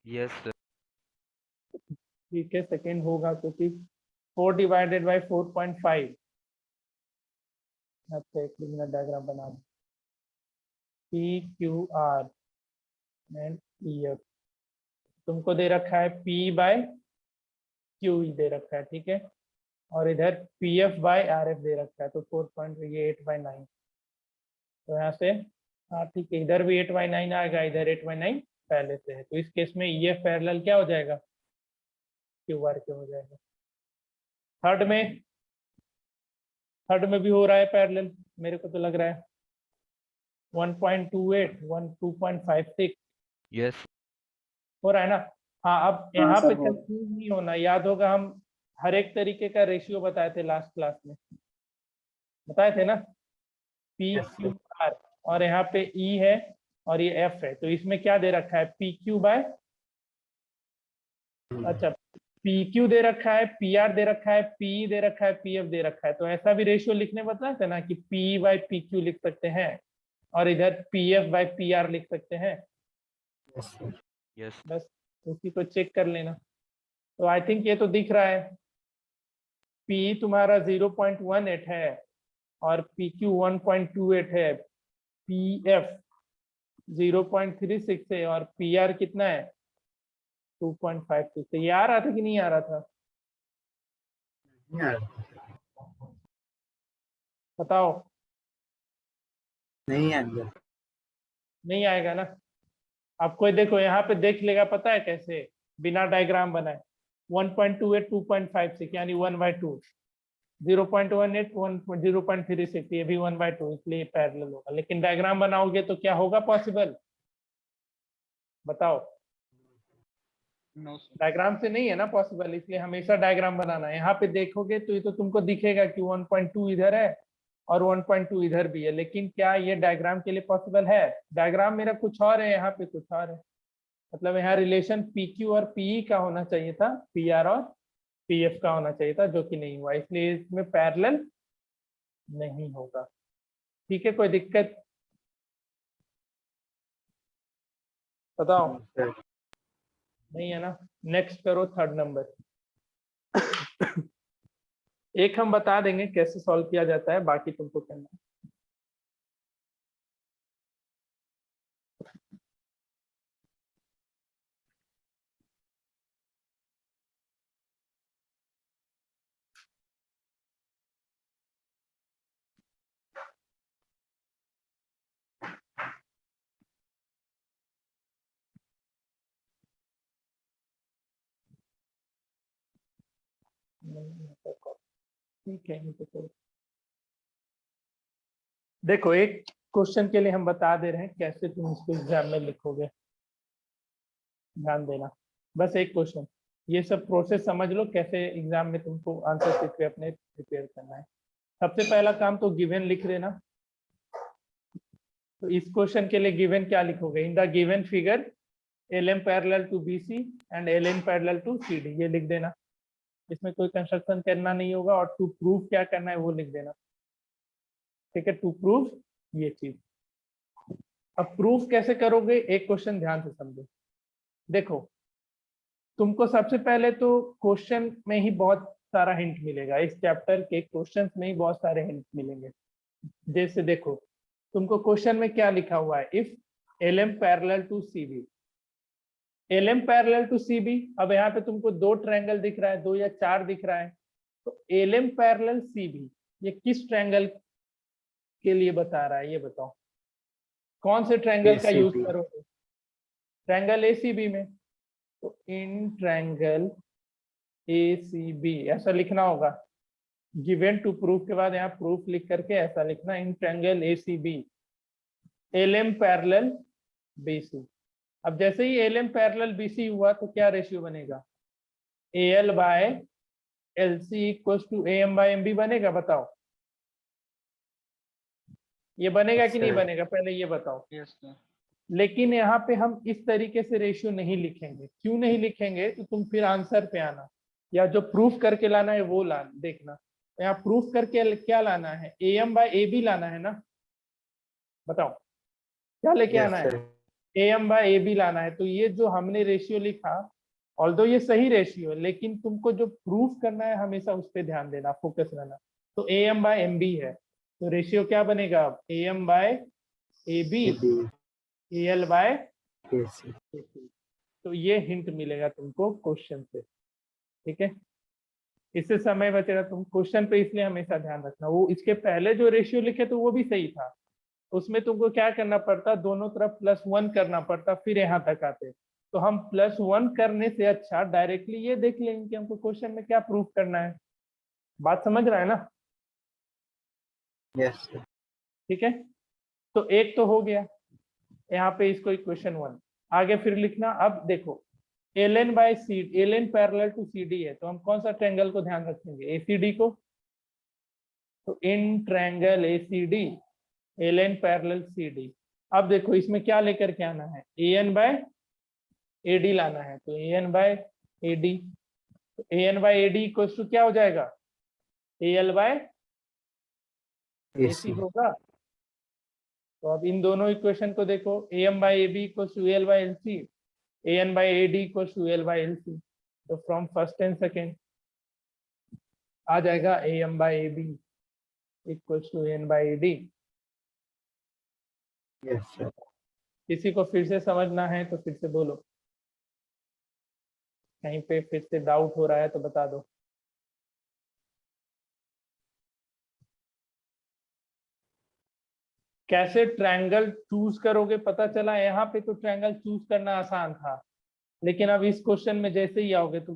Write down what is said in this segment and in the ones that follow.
Yes sir. ठीक है, second होगा क्योंकि 4 डिवाइडेड बाई 4.5। अच्छा, एक मिनट डायग्राम बना दो। P Q R and P F तुमको दे रखा है पी बाय क्यू दे रखा है, ठीक है, और इधर P F by R F दे रखा है, तो 4. ये 8/9। तो यहाँ से हाँ ठीक है, इधर भी 8/9 आएगा, इधर 8/9 पहले से है, तो इस केस में ये पैरेलल क्या हो जाएगा, क्यू आर क्यू हो जाएगा। थर्ड में भी हो रहा है पैरेलल, मेरे को तो लग रहा है 1.28 2.56 यस हो रहा है ना। हाँ, अब हाँ यहाँ पे सर, हो कंफ्यूज नहीं होना, याद होगा हम हर एक तरीके का रेशियो बताए थे लास्ट क्लास में, बताए थे ना, पी Yes, क्यू आर, और यहाँ पे ई है और ये एफ है, तो इसमें क्या दे रखा है, पी क्यू बाय, अच्छा पी क्यू दे रखा है, पी आर दे रखा है, पी दे रखा है, पी एफ दे रखा है, तो ऐसा भी रेशियो लिखने बताया था ना कि पी बाय पी क्यू लिख सकते हैं और इधर P F by P R लिख सकते हैं। yes, sir. यस बस उसी को चेक कर लेना। तो आई थिंक ये तो दिख रहा है, पी तुम्हारा 0.18 है और पी क्यू 1.28 है, पी एफ 0.36 है और पी आर कितना है 2.56 है। ये आ रहा था कि नहीं आ रहा था, यार, बताओ। नहीं आएगा। नहीं आएगा ना। अब कोई देखो यहाँ पे देख लेगा, पता है कैसे, बिना डायग्राम बनाए 1.28 2.56 यानी 1/2, 0.18 0.36 ये भी 1/2, इसलिए पैरेलल होगा। लेकिन डायग्राम बनाओगे तो क्या होगा पॉसिबल, बताओ। No sir. डायग्राम से नहीं है ना पॉसिबल, इसलिए हमेशा डायग्राम बनाना है। यहाँ पे देखोगे तो ये तो तुमको दिखेगा कि 1.2 इधर है और 1.2 इधर भी है, लेकिन क्या ये डायग्राम के लिए पॉसिबल है, डायग्राम मेरा कुछ और है, यहाँ पे कुछ और है। मतलब यहाँ रिलेशन पी क्यू और पीई का होना चाहिए था, पी आर और पी एफ का होना चाहिए था, जो कि नहीं हुआ, इसलिए इसमें पैरेलल नहीं होगा। ठीक है, कोई दिक्कत, बताओ। सर, नहीं है ना। नेक्स्ट करो, थर्ड नंबर। एक हम बता देंगे कैसे सॉल्व किया जाता है, बाकी तुमको करना है। ठीक है, देखो एक क्वेश्चन के लिए हम बता दे रहे हैं कैसे तुम इसको एग्जाम में लिखोगे, ध्यान देना। बस एक क्वेश्चन, ये सब प्रोसेस समझ लो कैसे एग्जाम में तुमको आंसर शीट पे अपने प्रिपेयर करना है। सबसे पहला काम तो गिवन लिख लेना। तो इस क्वेश्चन के लिए गिवन क्या लिखोगे, in the given figure LM parallel to BC and LN parallel to CD, ये लिख देना। इसमें कोई कंस्ट्रक्शन करना नहीं होगा, और टू प्रूव क्या करना है वो लिख देना। ठीक है, टू प्रूव ये चीज। अब प्रूफ कैसे करोगे, एक क्वेश्चन ध्यान से समझो। देखो, तुमको सबसे पहले तो क्वेश्चन में ही बहुत सारा हिंट मिलेगा, इस चैप्टर के क्वेश्चंस में ही बहुत सारे हिंट मिलेंगे। जैसे देखो, तुमको क्वेश्चन में क्या लिखा हुआ है, if LM parallel to CB, LM parallel to CB। अब यहाँ पे तुमको 2 ट्रायंगल दिख रहा है, 2 या 4 दिख रहा है, तो LM पैरेलल CB ये किस ट्रायंगल के लिए बता रहा है, ये बताओ। कौन से ट्रायंगल का यूज ACB, करोगे, ट्रायंगल ACB में, तो इन ट्रायंगल ACB ऐसा लिखना होगा। गिवन टू प्रूफ के बाद यहाँ प्रूफ लिख करके ऐसा लिखना, in triangle ACB LM parallel BC। अब जैसे ही LM पैरेलल BC हुआ तो क्या रेशियो बनेगा, AL by LC equal to AM by MB बनेगा, बताओ। ये बनेगा कि नहीं बनेगा, पहले ये बताओ। Yes sir. लेकिन यहाँ पे हम इस तरीके से रेशियो नहीं लिखेंगे, क्यों नहीं लिखेंगे, तो तुम फिर आंसर पे आना, या जो प्रूफ करके लाना है वो देखना। यहाँ प्रूफ करके क्या लाना है, AM बाय AB लाना है ना, बताओ क्या लेके yes, आना है, sir. AM बाय AB लाना है। तो ये जो हमने रेशियो लिखा, ऑल्दो ये सही रेशियो है, लेकिन तुमको जो प्रूफ करना है हमेशा उस पर ध्यान देना, फोकस रहना। तो AM बाय MB है, तो रेशियो क्या बनेगा अब, AM by AB AL by AC। तो ये हिंट मिलेगा तुमको क्वेश्चन से, ठीक है। इससे समय बचेगा, तुम क्वेश्चन पे इसलिए हमेशा ध्यान रखना। वो इसके पहले जो रेशियो लिखे तो वो भी सही था, उसमें तुमको क्या करना पड़ता, दोनों तरफ +1 करना पड़ता, फिर यहाँ तक आते। तो हम +1 करने से अच्छा डायरेक्टली ये देख लेंगे कि हमको क्वेश्चन में क्या प्रूफ करना है। बात समझ रहा है ना? Yes sir. ठीक है, तो एक तो हो गया यहाँ पे इसको इक्वेशन 1। आगे फिर लिखना, अब देखो ln by C, ln parallel to CD है, तो हम कौन सा ट्रायंगल को ध्यान रखेंगे, ACD को। तो in triangle ACD ln parallel CD। अब देखो इसमें क्या लेकर के आना है, AN बाय AD लाना है। तो AN बाय AD, तो AN by AD equal to क्या हो जाएगा, AL बाय AC होगा। तो अब इन दोनों इक्वेशन को देखो, AM by AB equal to AL by LC, AN by AD equal to AL by LC। तो फ्रॉम फर्स्ट एंड सेकेंड आ जाएगा AM by AB equal to AN by AD। Yes sir. किसी को फिर से समझना है तो फिर से बोलो, कहीं पे फिर से डाउट हो रहा है तो बता दो। कैसे ट्रायंगल चूज करोगे, पता चला यहाँ पे तो ट्रायंगल चूज करना आसान था, लेकिन अब इस क्वेश्चन में जैसे ही आओगे तो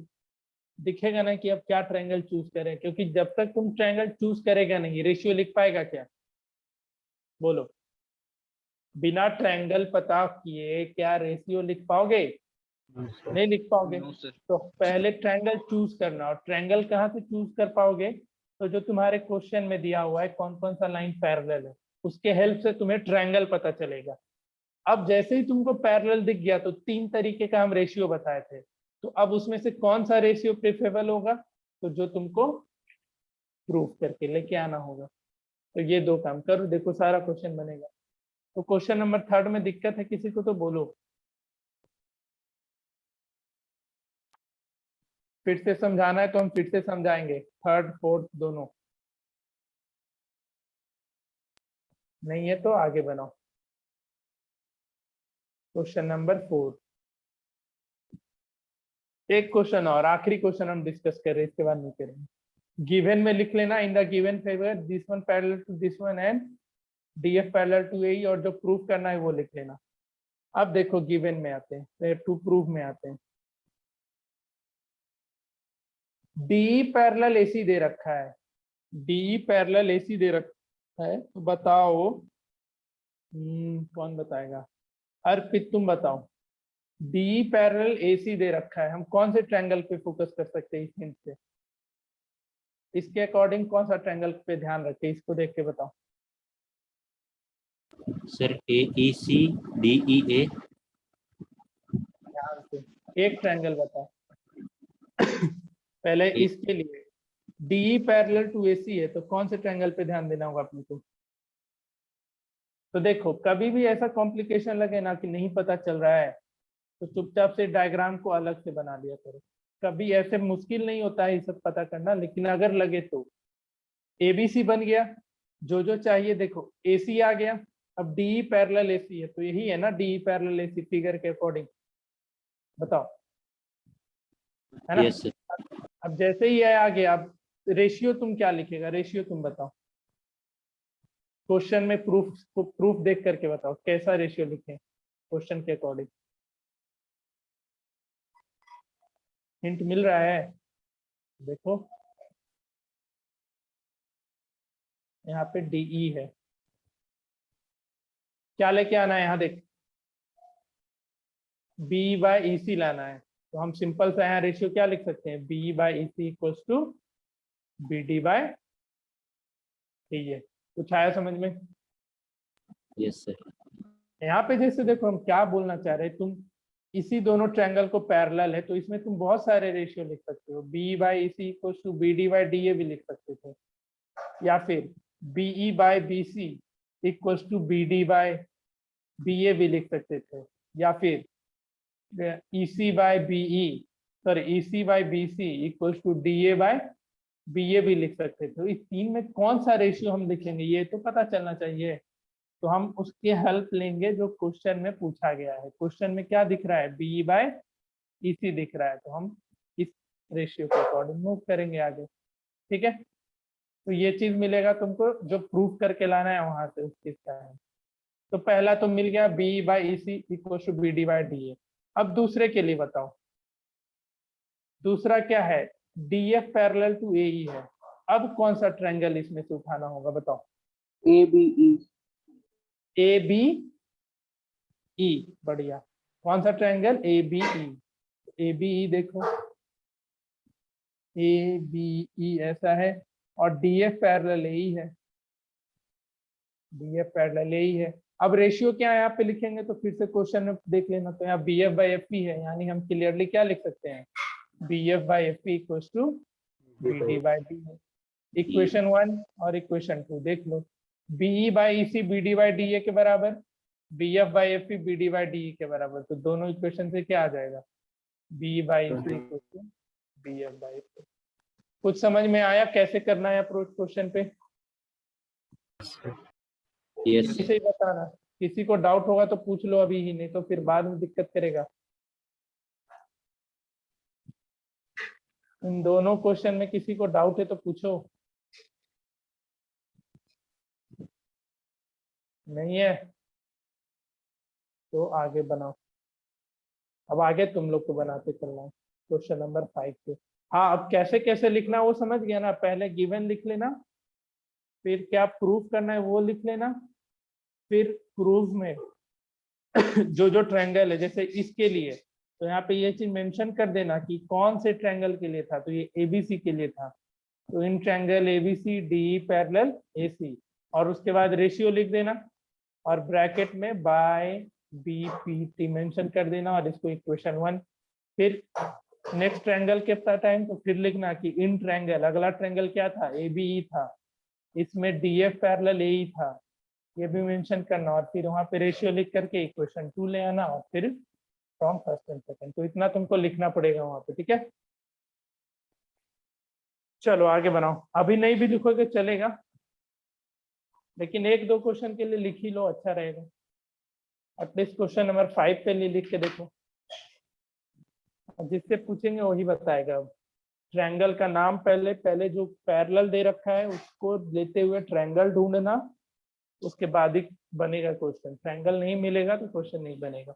दिखेगा ना कि अब क्या ट्रायंगल चूज करें, क्योंकि जब तक तुम ट्रायंगल चूज करेगा नहीं, रेशियो लिख पाएगा क्या, बोलो। बिना ट्रायंगल पता किए क्या रेशियो लिख पाओगे, नहीं लिख पाओगे। No, sir. तो पहले ट्रायंगल चूज करना, और ट्रायंगल कहाँ से चूज कर पाओगे, तो जो तुम्हारे क्वेश्चन में दिया हुआ है कौन कौन सा लाइन पैरेलल है, उसके हेल्प से तुम्हें ट्रायंगल पता चलेगा। अब जैसे ही तुमको पैरेलल दिख गया तो 3 तरीके का हम रेशियो बताए थे, तो अब उसमें से कौन सा रेशियो प्रेफरेबल होगा, तो जो तुमको प्रूफ करके लेके आना होगा। तो ये 2 काम करो, देखो सारा क्वेश्चन बनेगा। तो क्वेश्चन नंबर 3 में दिक्कत है किसी को तो बोलो, फिर से समझाना है तो हम फिर से समझाएंगे, 3rd 4th दोनों। नहीं है तो आगे बनाओ। क्वेश्चन नंबर 4, एक क्वेश्चन और, आखिरी क्वेश्चन हम डिस्कस कर रहे हैं, इसके बाद नहीं करेंगे। गिवन में लिख लेना, in the given figure this one parallel to this one and DF parallel to AE, और जो प्रूफ करना है वो लिख लेना। अब देखो गिवन में आते हैं, टू प्रूफ में आते हैं। DE पैरेलल AC दे रखा है, DE पैरेलल AC दे रखा है, तो बताओ कौन बताएगा, अर्पित तुम बताओ। DE पैरेलल AC दे रखा है, हम कौन से ट्रायंगल पे फोकस कर सकते हैं इस हिंट से, इसके अकॉर्डिंग कौन सा ट्रायंगल पे ध्यान रखे, इसको देख के बताओ। Sir AEC DEA। ध्यान से एक ट्रायंगल बताओ। पहले इसके लिए DE पैरेलल टू AC है, तो कौन से ट्रायंगल पे ध्यान देना होगा अपने को। तो देखो कभी भी ऐसा कॉम्प्लिकेशन लगे ना कि नहीं पता चल रहा है, तो चुपचाप से डायग्राम को अलग से बना लिया करो। कभी ऐसे मुश्किल नहीं होता है ये सब पता करना, लेकिन अगर लगे तो ABC बन गया, जो जो चाहिए देखो, AC आ गया, अब DE पैरेलल AC है, तो यही है ना DE पैरेलल AC फिगर के अकॉर्डिंग, बताओ, है ना। Yes sir. अब जैसे ही है आ गया, अब रेशियो तुम क्या लिखेगा, रेशियो तुम बताओ, क्वेश्चन में प्रूफ देख करके बताओ कैसा रेशियो लिखें क्वेश्चन के अकॉर्डिंग। हिंट मिल रहा है, देखो यहाँ पे DE है, क्या लेके आना है यहाँ देख, B/EC लाना है, तो हम सिंपल सा यहाँ रेशियो क्या लिख सकते हैं, B/EC इक्वल्स टू BD/, ठीक है। कुछ आया समझ में? Yes sir. यहाँ पे जैसे देखो हम क्या बोलना चाह रहे हैं, तुम इसी दोनों ट्रायंगल को पैरेलल है, तो इसमें तुम बहुत सारे रेशियो लिख सकते हो, B/EC इक्वल्स टू BD/DA भी लिख सकते थे, या फिर BE/BC इक्वल्स टू BD/BA भी लिख सकते थे, या फिर EC by BE, sorry EC by BC equals to DA by BA भी लिख सकते थे। तो इस तीन में कौन सा रेशियो हम लिखेंगे ये तो पता चलना चाहिए। तो हम उसकी हेल्प लेंगे जो क्वेश्चन में पूछा गया है। क्वेश्चन में क्या दिख रहा है, BE बाय EC दिख रहा है, तो हम इस रेशियो के अकॉर्डिंग मूव करेंगे आगे। ठीक है, तो ये चीज मिलेगा तुमको, जो प्रूफ करके लाना है वहां से उस चीज का है। तो पहला तो मिल गया BE by EC equal to BD by DA। अब दूसरे के लिए बताओ, दूसरा क्या है, DF पैरेलल टू AE है। अब कौन सा ट्रायंगल इसमें से उठाना होगा बताओ। ABE। ABE, बढ़िया। कौन सा ट्रायंगल, ABE। ABE देखो, ABE ऐसा है, और DF पैरेलल AE है, DF पैरेलल AE है। अब रेशियो क्या है यहाँ पे लिखेंगे, तो फिर से क्वेश्चन में देख लेना। तो यहाँ BF बाई FP है, यानी हम क्लियरली क्या लिख सकते हैं, BF by FP equals to BD by DA। Equation 1 और इक्वेशन 2 देख लो। BE by EC BD by DA के बराबर, BF by FP BD by DE के बराबर। तो दोनों इक्वेशन से क्या आ जाएगा, BE by EC equals to BF by FP। कुछ समझ में आया कैसे करना है अप्रोच क्वेश्चन पे? यस किसी से ही बताना, किसी को डाउट होगा तो पूछ लो अभी ही, नहीं तो फिर बाद में दिक्कत करेगा। इन दोनों क्वेश्चन में किसी को डाउट है तो पूछो। नहीं है तो आगे बनाओ। अब आगे तुम लोग को बनाते चलना है क्वेश्चन नंबर 5 पे। हाँ, अब कैसे कैसे लिखना वो समझ गया ना। पहले गिवन लिख लेना, फिर क्या प्रूफ करना है वो लिख लेना, फिर प्रूफ में जो जो ट्रायंगल है, जैसे इसके लिए तो यहाँ पे ये चीज मेंशन कर देना कि कौन से ट्रायंगल के लिए था। तो ये ABC के लिए था, तो in triangle ABC DE parallel AC, और उसके बाद रेशियो लिख देना, और ब्रैकेट में बाय BPT मेंशन कर देना, और इसको इक्वेशन 1। फिर नेक्स्ट ट्रायंगल के टाइम तो फिर लिखना कि इन ट्रायंगल, अगला ट्रायंगल क्या था, ABE था, इसमें DF पैरेलल AE था, ये भी मेंशन करना, और फिर वहां पे रेशियो लिख करके इक्वेशन 2 ले आना, और फिर फ्रॉम फर्स्ट एंड सेकंड। तो इतना तुमको लिखना पड़ेगा वहां पे। ठीक है, चलो आगे बनाओ। अभी नहीं भी लिखोगे चलेगा, लेकिन एक दो क्वेश्चन के लिए लिख ही लो, अच्छा रहेगा। एटलीस्ट क्वेश्चन नंबर 5 पे लिख के देखो, जिससे पूछेंगे वही बताएगा। अब ट्रायंगल का नाम पहले पहले जो पैरेलल दे रखा है उसको लेते हुए ट्रायंगल ढूंढना, उसके बाद ही बनेगा क्वेश्चन। ट्रायंगल नहीं मिलेगा तो क्वेश्चन नहीं बनेगा।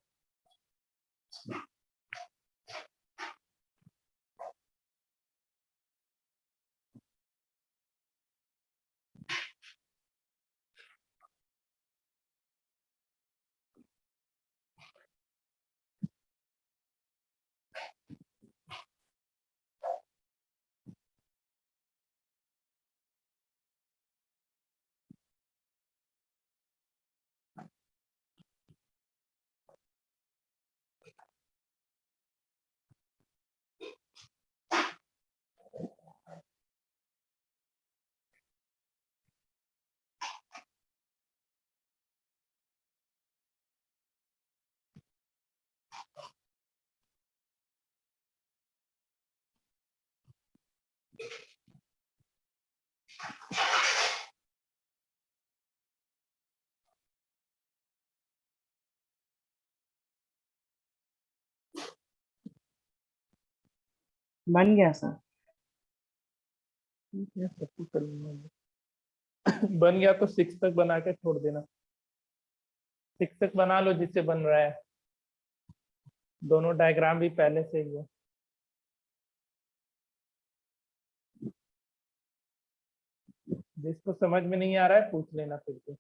बन गया सर। ठीक है, सब कुछ कर लूंगा। बन गया तो 6 तक बना के छोड़ देना। 6 तक बना लो जिससे बन रहा है। दोनों डायग्राम भी पहले से ही है। जिसको समझ में नहीं आ रहा है पूछ लेना फिर से।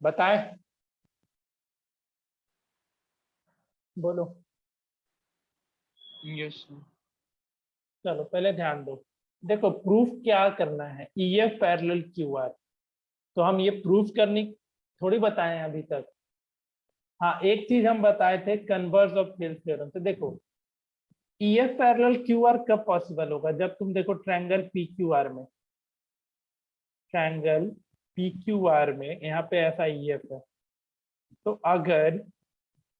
बताएं, बोलो। Yes, sir. चलो पहले ध्यान दो, देखो प्रूफ क्या करना है, EF पैरेलल QR। तो हम ये प्रूफ करनी थोड़ी बताए हैं अभी तक। हाँ, एक चीज हम बताए थे, कन्वर्स ऑफ थेल्स थ्योरम से। देखो EF पैरेलल QR कब पॉसिबल होगा, जब तुम देखो ट्रायंगल PQR में, ट्रायंगल PQR में यहाँ पे ऐसा EF है, तो अगर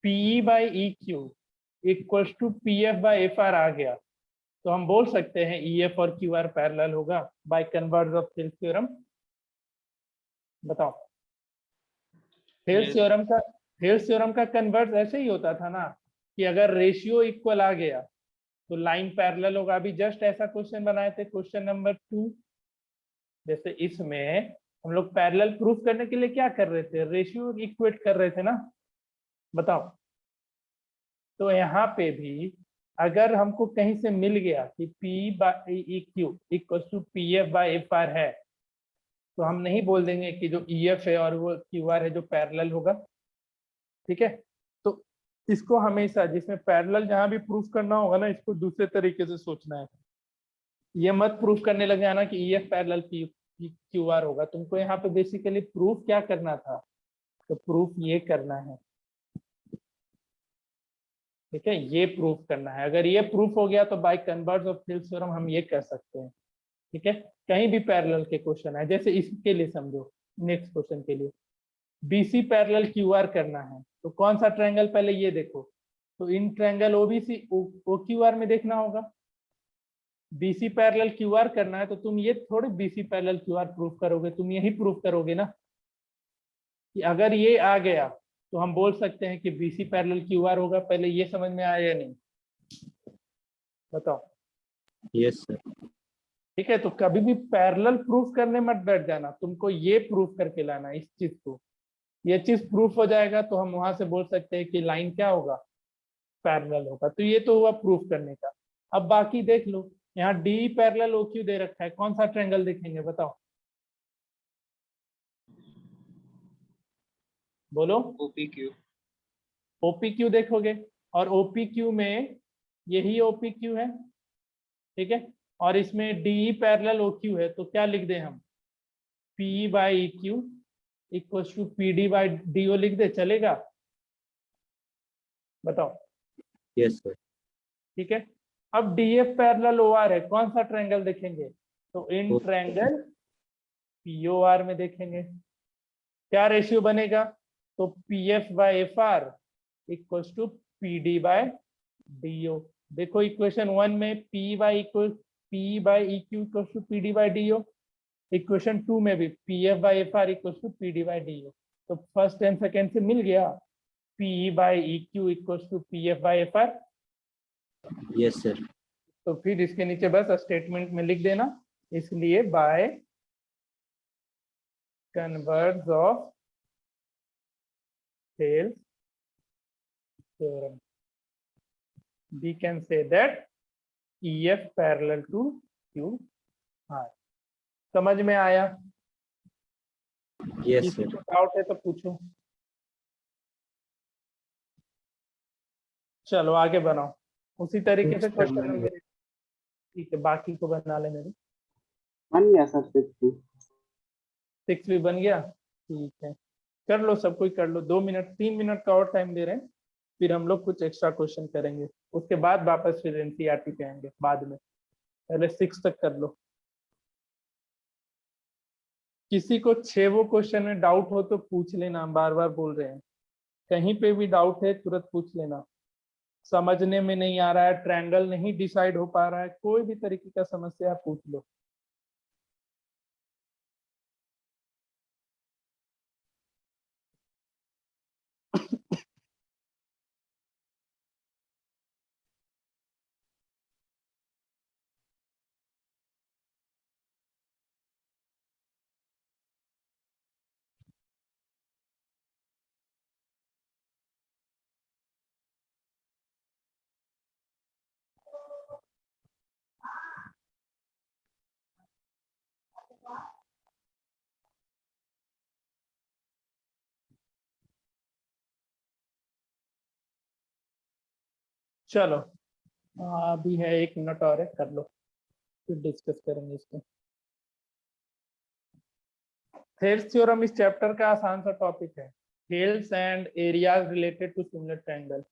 PE by EQ equals to PF by FR आ गया, तो हम बोल सकते हैं EF और QR पैरेलल होगा by converse of Thales theorem. बताओ। Thales Yes. थ्योरम का कन्वर्स ऐसे ही होता था ना, कि अगर रेशियो इक्वल आ गया तो लाइन पैरेलल होगा। अभी जस्ट ऐसा क्वेश्चन बनाए थे, क्वेश्चन नंबर 2। जैसे इसमें हम लोग पैरेलल प्रूफ करने के लिए क्या कर रहे थे, रेशियो इक्वेट कर रहे थे ना। बताओ। तो यहाँ पे भी अगर हमको कहीं से मिल गया कि P by EQ equal to PF by FR है, तो हम नहीं बोल देंगे कि जो EF है और वो QR है जो पैरेलल होगा। ठीक है, तो इसको हमेशा जिसमें पैरेलल जहां भी प्रूफ करना होगा ना, इसको दूसरे तरीके से सोचना है। ये मत प्रूफ करने लग जाना कि EF पैरेलल QR होगा। तुमको यहाँ पे बेसिकली प्रूफ क्या करना था, तो प्रूफ ये करना है। ठीक है, ये प्रूफ करना है। अगर ये प्रूफ हो गया तो bye converse of Thales theorem हम ये कर सकते हैं। ठीक है, कहीं भी पैरेलल के क्वेश्चन है, जैसे इसके लिए समझो, नेक्स्ट क्वेश्चन के लिए BC पैरेलल QR करना है, तो कौन सा ट्रायंगल, पहले ये देखो। तो इन ट्रायंगल OBC OQR में देखना होगा। BC पैरेलल QR करना है, तो तुम ये थोड़ी BC पैरेलल QR प्रूफ करोगे, तुम यही प्रूफ करोगे ना कि अगर ये आ गया तो हम बोल सकते हैं कि BC पैरेलल QR होगा। पहले ये समझ में आया या नहीं, बताओ। Yes sir. ठीक है, तो कभी भी पैरेलल प्रूफ करने मत बैठ जाना, तुमको ये प्रूफ करके लाना इस चीज को। ये चीज प्रूफ हो जाएगा तो हम वहां से बोल सकते हैं कि लाइन क्या होगा, पैरेलल होगा। तो ये तो हुआ प्रूफ करने का। अब बाकी देख लो, यहाँ D पैरेलल OQ दे रखा है, कौन सा ट्रायंगल देखेंगे बताओ, बोलो। OPQ. OPQ देखोगे, और OPQ में यही OPQ है। ठीक है, और इसमें DE पैरेलल OQ है, तो क्या लिख दे हम, PE by EQ equal to PD by DO लिख दे, चलेगा? बताओ। Yes sir. ठीक है, अब DF पैरेलल OR है, कौन सा ट्रायंगल देखेंगे, तो इन ट्रायंगल POR में देखेंगे। क्या रेशियो बनेगा, तो PF by FR equal to PD by DO। देखो इक्वेशन 1 में P by EQ equal to PD by DO, equation 2 में भी PF by FR equal to PD by DO। तो फर्स्ट एंड सेकेंड से मिल गया, PE by EQ equal to PF by FR। Yes sir. तो फिर इसके नीचे बस स्टेटमेंट में लिख देना, इसलिए by converse of Thales theorem we can say that EF parallel to QR। समझ में आया? यस किसी सर। को डाउट है तो पूछो। चलो आगे बनाओ, उसी तरीके से क्वेश्चन नंबर। ठीक है, बाकी को बना ले मेरे। बन गया सर 6 6 भी बन गया, ठीक है। कर लो, सब कोई कर लो। 2 मिनट 3 मिनट का और टाइम दे रहे हैं, फिर हम लोग कुछ एक्स्ट्रा क्वेश्चन करेंगे, उसके बाद वापस फिर NCERT पे आएंगे बाद में। पहले 6 तक कर लो। किसी को 6 क्वेश्चन में डाउट हो तो पूछ लेना, बार बार बोल रहे हैं। कहीं पे भी डाउट है तुरंत पूछ लेना। समझने में नहीं आ रहा है, ट्रायंगल नहीं डिसाइड हो पा रहा है, कोई भी तरीके का समस्या पूछ लो। चलो अभी है 1 मिनट और है, कर लो फिर डिस्कस करेंगे इसको। थेल्स थ्योरम इस चैप्टर का आसान सा टॉपिक है। Thales and areas related to similar triangle.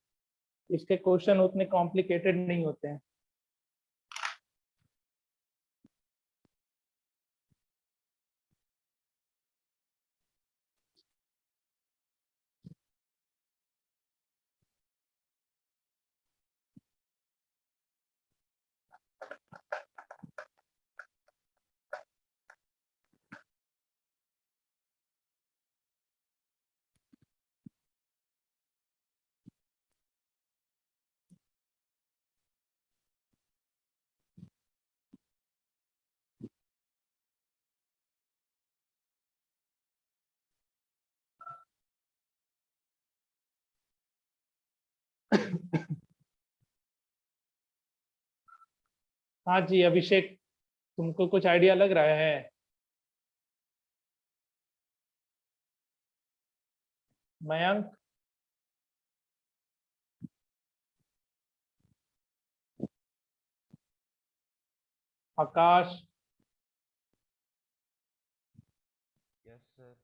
इसके क्वेश्चन उतने कॉम्प्लिकेटेड नहीं होते हैं। हाँ जी अभिषेक, तुमको कुछ आइडिया लग रहा है? मयंक, आकाश, यस सर।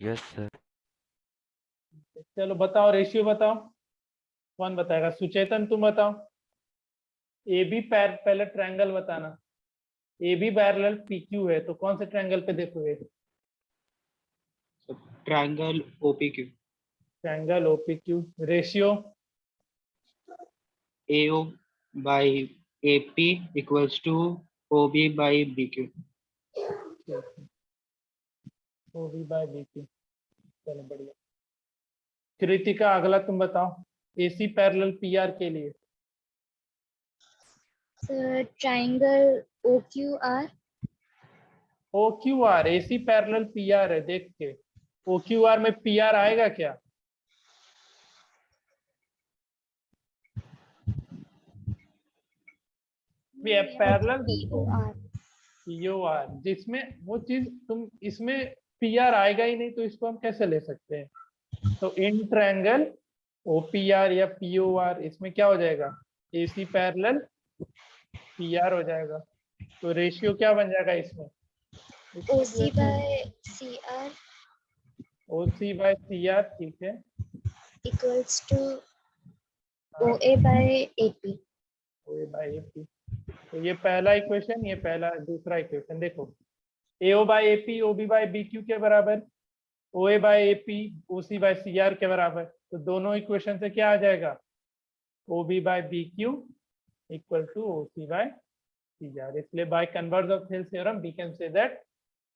Yes sir. चलो बताओ, रेशियो बताओ। कौन बताएगा? सुचेतन तुम बताओ। ए बी पहले ट्रायंगल बताना। A B parallel P Q है तो कौन से ट्रायंगल पे देखोगे? Triangle OPQ। Triangle OPQ. Ratio AO by AP equals to OB by BQ। O B by B Q. चलो बढ़िया। कृतिका अगला तुम बताओ, एसी पैरेलल पीआर के लिए। Sir triangle OQR। O Q R, AC parallel PR है, देख के ओ क्यू आर में पीआर आएगा क्या? Parallel POR। पीओआर, जिसमें वो चीज तुम इसमें पीआर आएगा ही नहीं तो इसको हम कैसे ले सकते हैं? तो इन ट्रायंगल ओपीआर या पीओआर, इसमें क्या हो जाएगा? एसी पैरेलल पीआर हो जाएगा। तो रेशियो क्या बन जाएगा इसमें? OC by CR OC by CR, ठीक है। equals to OA by AP। OA by AP. तो ये पहला इक्वेशन, ये पहला दूसरा इक्वेशन देखो। AO by AP OB by BQ के बराबर, OA by AP OC by CR के बराबर। तो दोनों इक्वेशन से क्या आ जाएगा? OB by BQ equal to OC by CR. इसलिए by converse of Thales theorem we can say that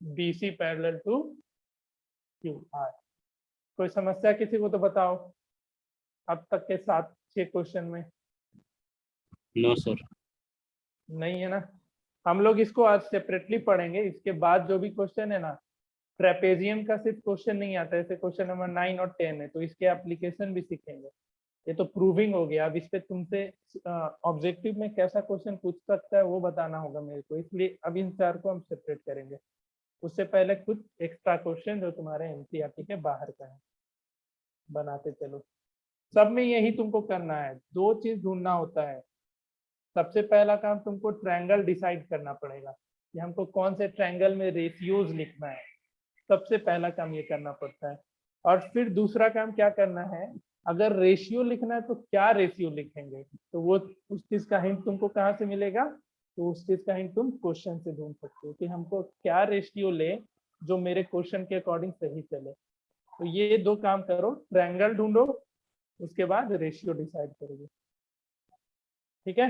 BC parallel to QR. कोई समस्या किसी को तो बताओ अब तक के 7-6 क्वेश्चन में? No sir. नहीं है ना? हम लोग इसको आज सेपरेटली पढ़ेंगे। इसके बाद जो भी क्वेश्चन है ना, ट्रेपेजियम का सिर्फ क्वेश्चन नहीं आता, जैसे क्वेश्चन नंबर 9 और 10 है तो इसके एप्लीकेशन भी सीखेंगे। ये तो प्रूविंग हो गया। अब इस पे तुमसे ऑब्जेक्टिव में कैसा क्वेश्चन पूछ सकता है वो बताना होगा मेरे को, इसलिए अब इन 4 को हम सेपरेट करेंगे। उससे पहले कुछ एक्स्ट्रा क्वेश्चन जो तुम्हारे एनसीईआरटी के बाहर का है बनाते चलो। सब में यही तुमको करना है, 2 चीज ढूंढना होता है। सबसे पहला काम तुमको ट्रायंगल डिसाइड करना पड़ेगा कि हमको कौन से ट्रायंगल में रेशियोज लिखना है। सबसे पहला काम ये करना पड़ता है। और फिर दूसरा काम क्या करना है, अगर रेशियो लिखना है तो क्या रेशियो लिखेंगे, तो वो उस चीज का हिंट तुमको कहाँ से मिलेगा? तो उस चीज का हिंट तुम क्वेश्चन से ढूंढ सकते हो कि हमको क्या रेशियो ले जो मेरे क्वेश्चन के अकॉर्डिंग सही चले। तो ये 2 काम करो, ट्रायंगल ढूंढो, उसके बाद रेशियो डिसाइड करोगे। ठीक है,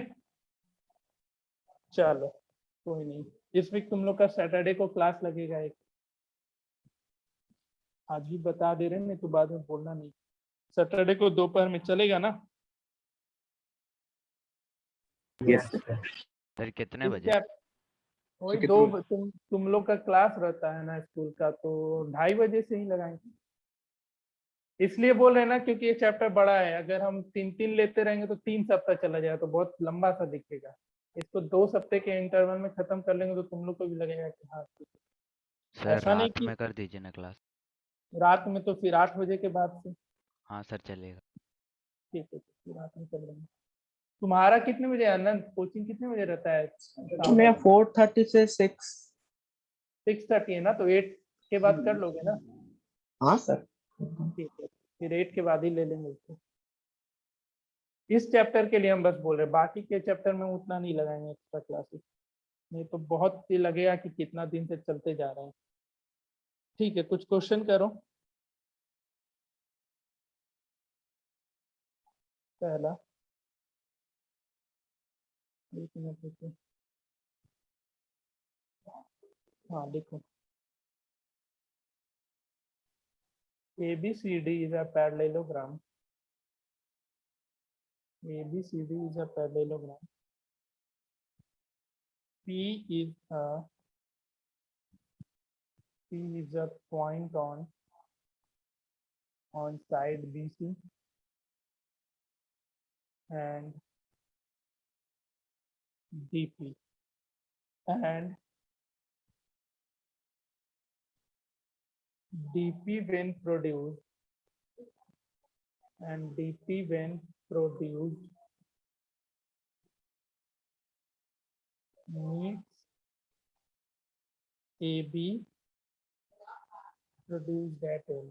चलो कोई नहीं। इस वीक तुम लोग का सैटरडे को क्लास लगेगा एक, आज भी बता दे रहे हैं, नहीं तो बाद में बोलना नहीं। सैटरडे को दोपहर में चलेगा ना? Yes sir. सर कितने बजे? क्या वही तो 2 तुम लोग का क्लास रहता है ना स्कूल का, तो 2:30 बजे से ही लगाएंगे। इसलिए बोल रहे हैं ना क्योंकि ये चैप्टर बड़ा है। अगर हम 3-3 लेते रहेंगे तो 3 सप्ताह चला जाएगा तो बहुत लंबा सा दिखेगा। इसको 2 सप्ताह के इंटरवल में खत्म कर लेंगे तो तुम लोग को भी लगेगा कि हाँ ठीक है। सर ऐसा नहीं रात कि में कर दीजिए ना क्लास। रात में, तो फिर 8 बजे के बाद से। हाँ सर चलेगा। ठीक है फिर रात में कर लेंगे। तुम्हारा कितने बजे आनंद कोचिंग कितने बजे रहता है? मेरा 4:30 से 6। 6:30 है ना, तो 8 के बाद कर लोगे ना? हाँ सर। ठीक है फिर 8 के बाद ही ले लेंगे उसको। इस चैप्टर के लिए हम बस बोल रहे हैं, बाकी के चैप्टर में उतना नहीं लगाएंगे एक्स्ट्रा क्लासेस, नहीं तो बहुत ही लगेगा कि कितना दिन से चलते जा रहे हैं। ठीक है कुछ क्वेश्चन करो। पहला एक मिनट रुको। हाँ लिखो। ABCD is a parallelogram. ABCD is a parallelogram. P is a point on side BC and DP, and DP when produced meets AB produced at L.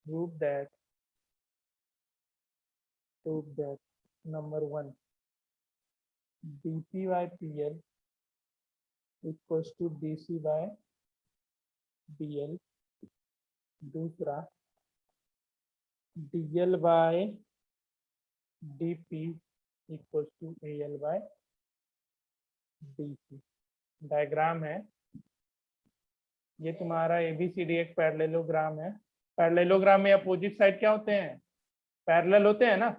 Prove that number 1 dP by PL equals to DC by DL. दूसरा DL by DP equals to AL by DC. Diagram है ये तुम्हारा ABCD एक parallelogram है। Parallelogram में opposite side क्या होते हैं? पैरेलल होते हैं ना।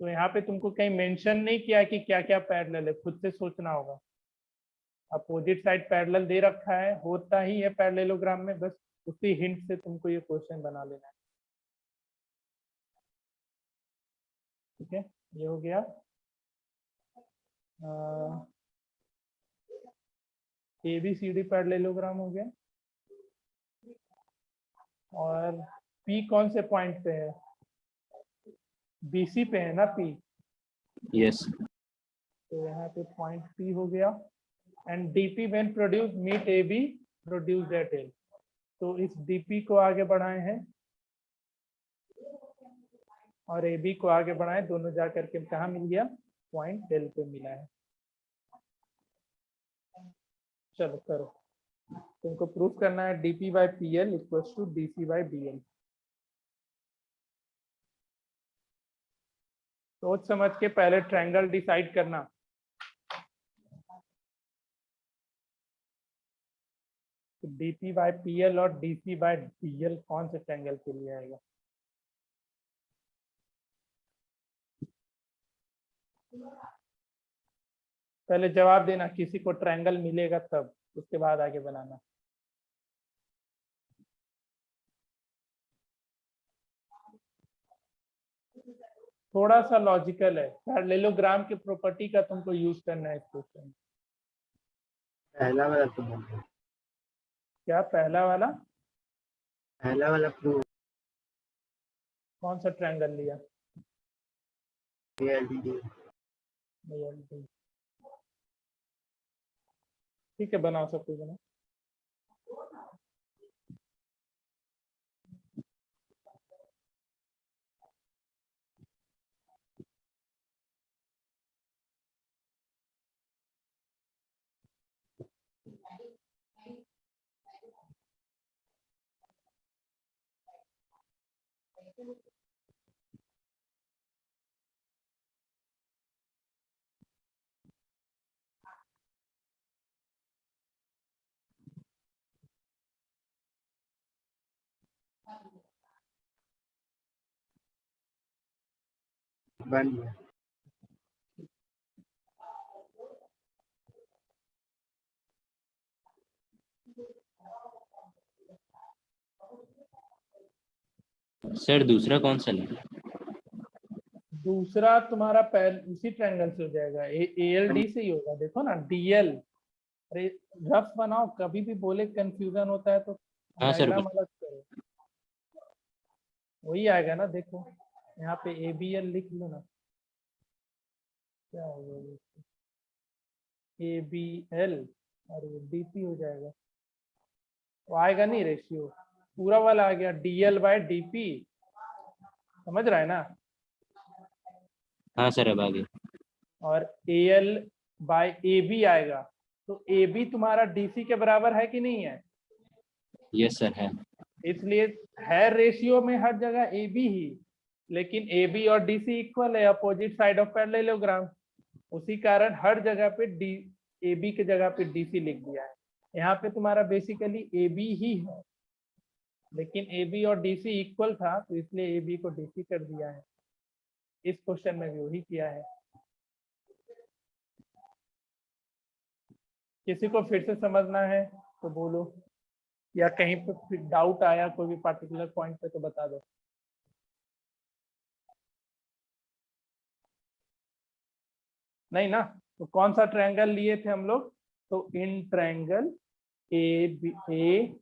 तो यहाँ पे तुमको कहीं मेंशन नहीं किया कि क्या क्या पैरेलल है, खुद से सोचना होगा। अपोजिट साइड पैरेलल दे रखा है, होता ही है पैरेललोग्राम में, बस उसी हिंट से तुमको ये क्वेश्चन बना लेना है। ठीक है ये हो गया। ABCD पैरेललोग्राम हो गया। और P कौन से पॉइंट पे है? BC पे है ना P, Yes. तो यहाँ पे पॉइंट P हो गया। And DP when produced meet AB produced at L, तो इस DP को आगे बढ़ाए हैं और AB को आगे बढ़ाए, दोनों जाकर के कहाँ मिल गया? पॉइंट L पे मिला है। चलो करो, तुमको प्रूफ करना है DP by PL equals to DC by BL। सोच समझ के पहले ट्रायंगल डिसाइड करना। तो DP by PL और DC by DL कौन से ट्रायंगल के लिए आएगा? पहले जवाब देना, किसी को ट्रायंगल मिलेगा तब, उसके बाद आगे बनाना। थोड़ा सा लॉजिकल है, पैरेललोग्राम के प्रॉपर्टी का तुमको यूज करना है इस क्वेश्चन। पहला वाला तो बोल रहे। क्या पहला वाला? पहला वाला प्रूफ कौन सा ट्रायंगल लिया? ALDD। ठीक है बनाओ, सब कुछ बनाओ। बन गया। सर दूसरा कौन सा लें? दूसरा तुम्हारा उसी ट्रायंगल से हो जाएगा, ALD से ही होगा। देखो ना DL, अरे रफ बनाओ, कभी भी बोले कंफ्यूजन होता है तो हाँ सर, डायग्राम अलग करो, वही आएगा ना। देखो यहाँ पे ABL लिख लो ना, क्या होगा ABL और ये DP हो जाएगा, वो आएगा नहीं रेशियो, पूरा वाला आ गया DL/DP, समझ रहा है ना। हाँ सर अब आगे। और AL/AB आएगा, तो AB तुम्हारा DC के बराबर है कि नहीं है, यस सर है। इसलिए है रेशियो में हर जगह AB ही, लेकिन AB और DC इक्वल है, अपोजिट साइड ऑफ पैरेललोग्राम, उसी कारण हर जगह पे AB की जगह पे DC लिख दिया है। यहाँ पे तुम्हारा बेसिकली AB ही है, लेकिन AB और DC इक्वल था तो इसलिए AB को DC कर दिया है। इस क्वेश्चन में भी वही किया है। किसी को फिर से समझना है तो बोलो, या कहीं पे डाउट आया कोई भी पार्टिकुलर पॉइंट पे तो बता दो। नहीं ना, तो कौन सा ट्रायंगल लिए थे हम लोग, तो इन ट्रायंगल ABL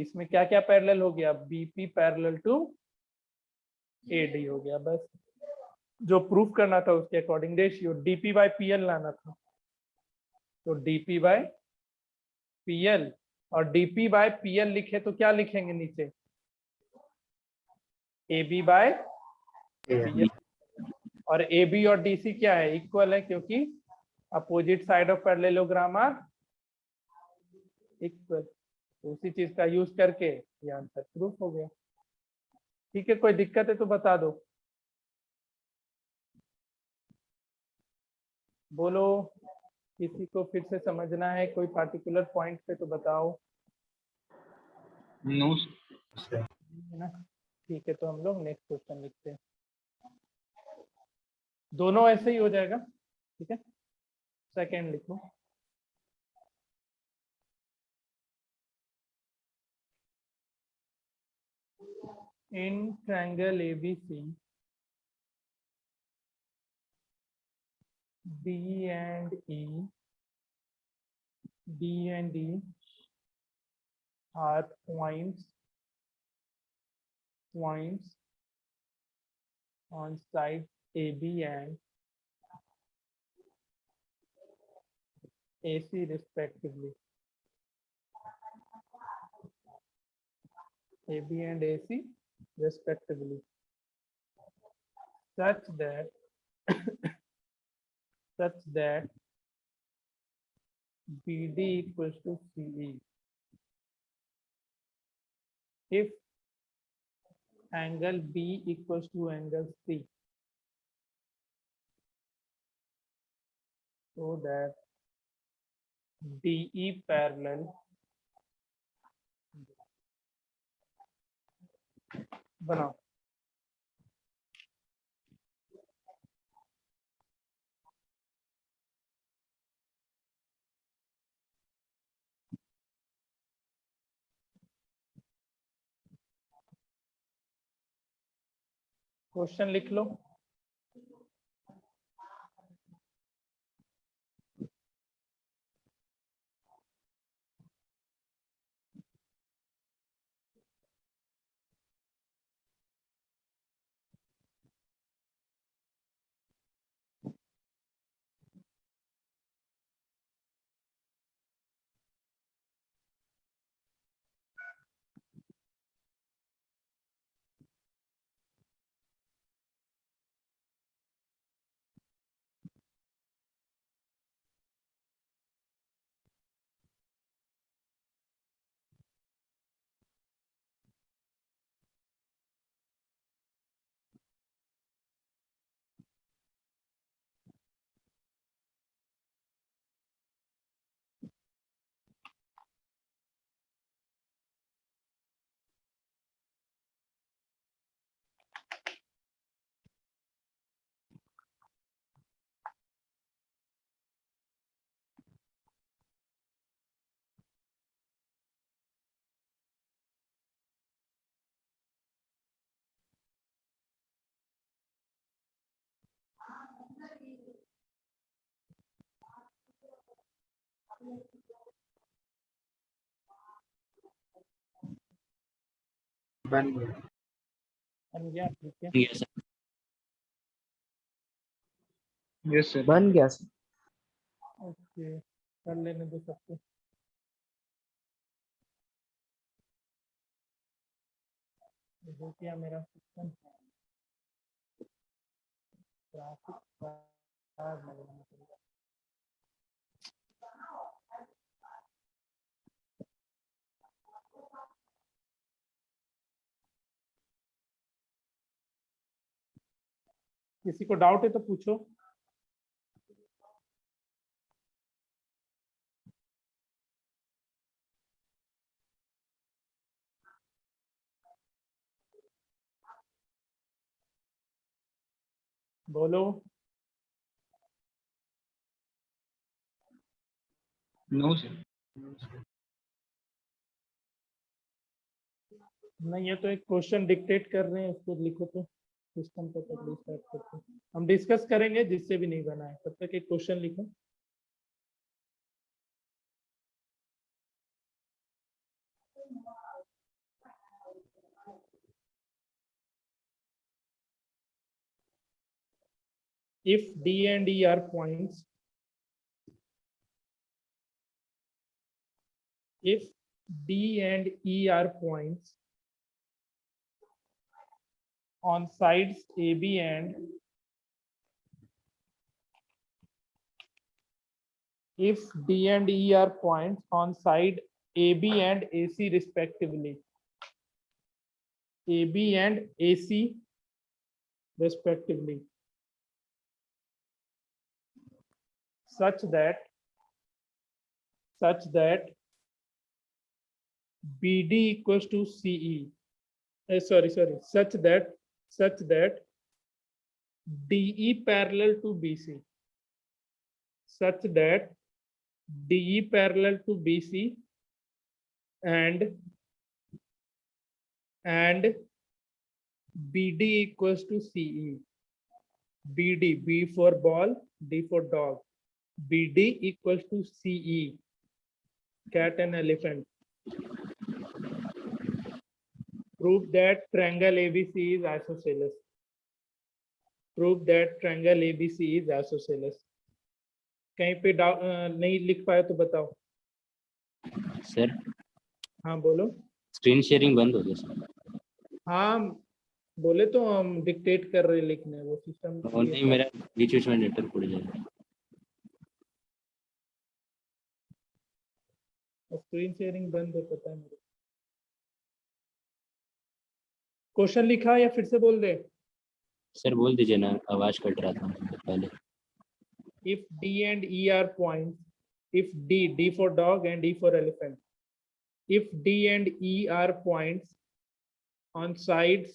इसमें क्या क्या पैरेलल हो गया, BP पैरेलल टू AD हो गया। बस जो प्रूफ करना था उसके अकॉर्डिंग रेशियो DP/PL लाना था, तो DP/PL, और DP/PL लिखे तो क्या लिखेंगे नीचे, AB/PL, और AB और DC क्या है, इक्वल है, क्योंकि opposite side of parallelogram are equal. उसी चीज का यूज करके ये आंसर प्रूफ हो गया। ठीक है, कोई दिक्कत है तो बता दो, बोलो। किसी को फिर से समझना है कोई पार्टिकुलर पॉइंट पे तो बताओ, No. सर है ना। ठीक है, तो हम लोग नेक्स्ट क्वेश्चन लिखते हैं, दोनों ऐसे ही हो जाएगा। ठीक है, सेकेंड लिखो। In triangle ABC D and E are points on side AB and AC respectively. AB and AC respectively, such that BD equals to CE if angle B equals to angle C, so that DE parallel बनाओ। Question लिख लो। बन गया। बन गया, ठीक है। Yes, sir. Yes, sir. बन गया सर। ओके, कर लेने दो सबको। हो गया मेरा सिस्टम। ग्राफिक कार्ड लगाना पड़ेगा। किसी को डाउट है तो पूछो। बोलो। No, sir. नहीं, ये तो एक क्वेश्चन डिक्टेट कर रहे हैं, उसको लिखो तो सिस्टम को तब स्टार्ट करते हैं। हम डिस्कस करेंगे जिससे भी नहीं बना है, तब तक एक क्वेश्चन लिखो। If D and E are points, if D and E are points on sides AB and if D and E are points on side AB and AC respectively, AB and AC respectively, such that BD equals to CE. Sorry, such that DE parallel to BC, such that DE parallel to BC and BD equals to CE. BD, B for ball, D for dog. BD equals to CE, cat and elephant. Prove that triangle ABC is isosceles. Prove that triangle ABC is isosceles. कहीं पे नहीं लिख पाए तो बताओ। Sir, हाँ बोलो। screen sharing बंद हो गया सर। हाँ बोले तो हम डिक्टेट कर रहे लिखने, वो सिस्टम। नहीं, मेरा बीच में नेटवर्क उड़ जाएगा। स्क्रीन शेयरिंग बंद है, पता है मेरे। क्वेश्चन लिखा या फिर से बोल दे। सर बोल दीजिए ना, आवाज कट रहा था पहले। If D and E are points, if D for dog and E for elephant, if D and E are points on sides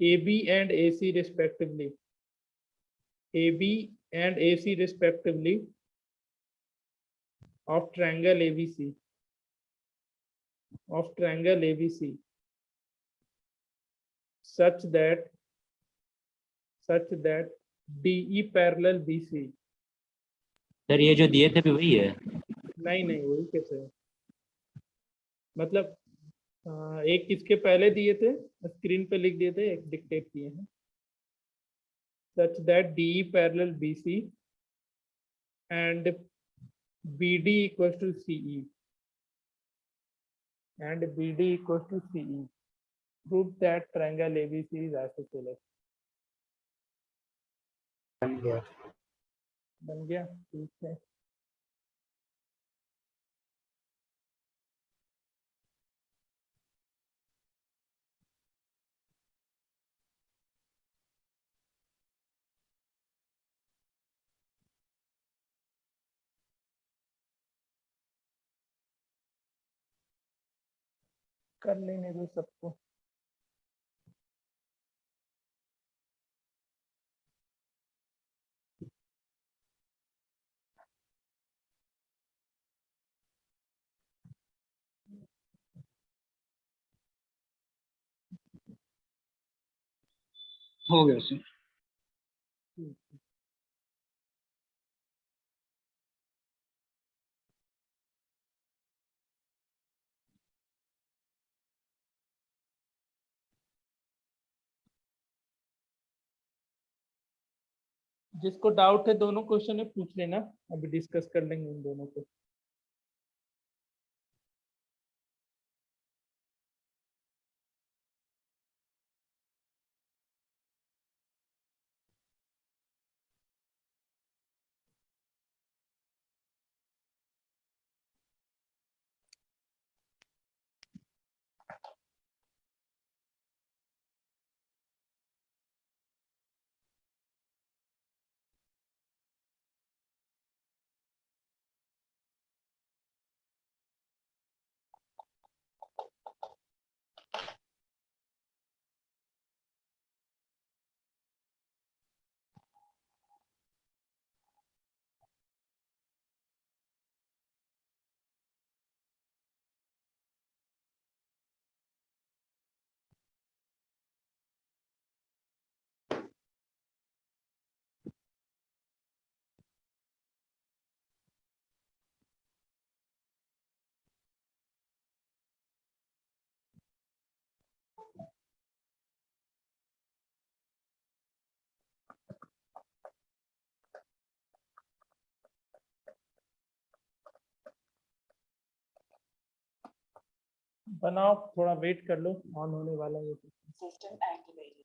AB and AC respectively, AB and AC respectively of triangle ABC, such that DE parallel BC. Sir ये जो दिए थे भी वही है। नहीं वही कैसे है? मतलब एक किसके पहले दिए थे, स्क्रीन पे लिख दिए थे, एक डिक्टेट किए हैं। Such that DE parallel BC and BD equals to CE, and BD equals to CE. Prove that triangle ABC is isosceles. बन गया। बन गया, ठीक है। कर लेने दो सबको। हो गया sir. ठीक है। जिसको डाउट है दोनों क्वेश्चन में पूछ लेना, अभी डिस्कस कर लेंगे उन दोनों को। बनाओ, थोड़ा वेट कर लो, ऑन होने वाला है ये। System activated.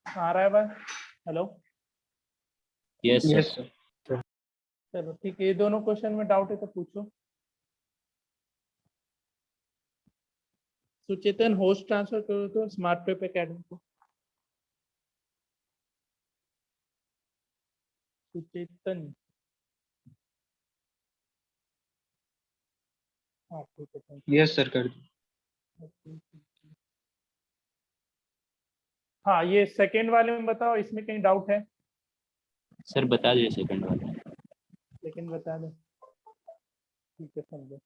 आ रहा है बात? Hello, yes Yes, sir. sir. चलो ठीक है, ये दोनों क्वेश्चन में डाउट है तो पूछो। सुचेतन होस्ट ट्रांसफर करो तो स्मार्ट प्रेप एकेडमी को। सुचेतन, हाँ ठीक है, thank Yes, sir. कर दो. you। हाँ, ये सेकेंड वाले में बताओ, इसमें कहीं डाउट है? सर बता दीजिए सेकंड वाला। लेकिन बता दो, ठीक है, समझो।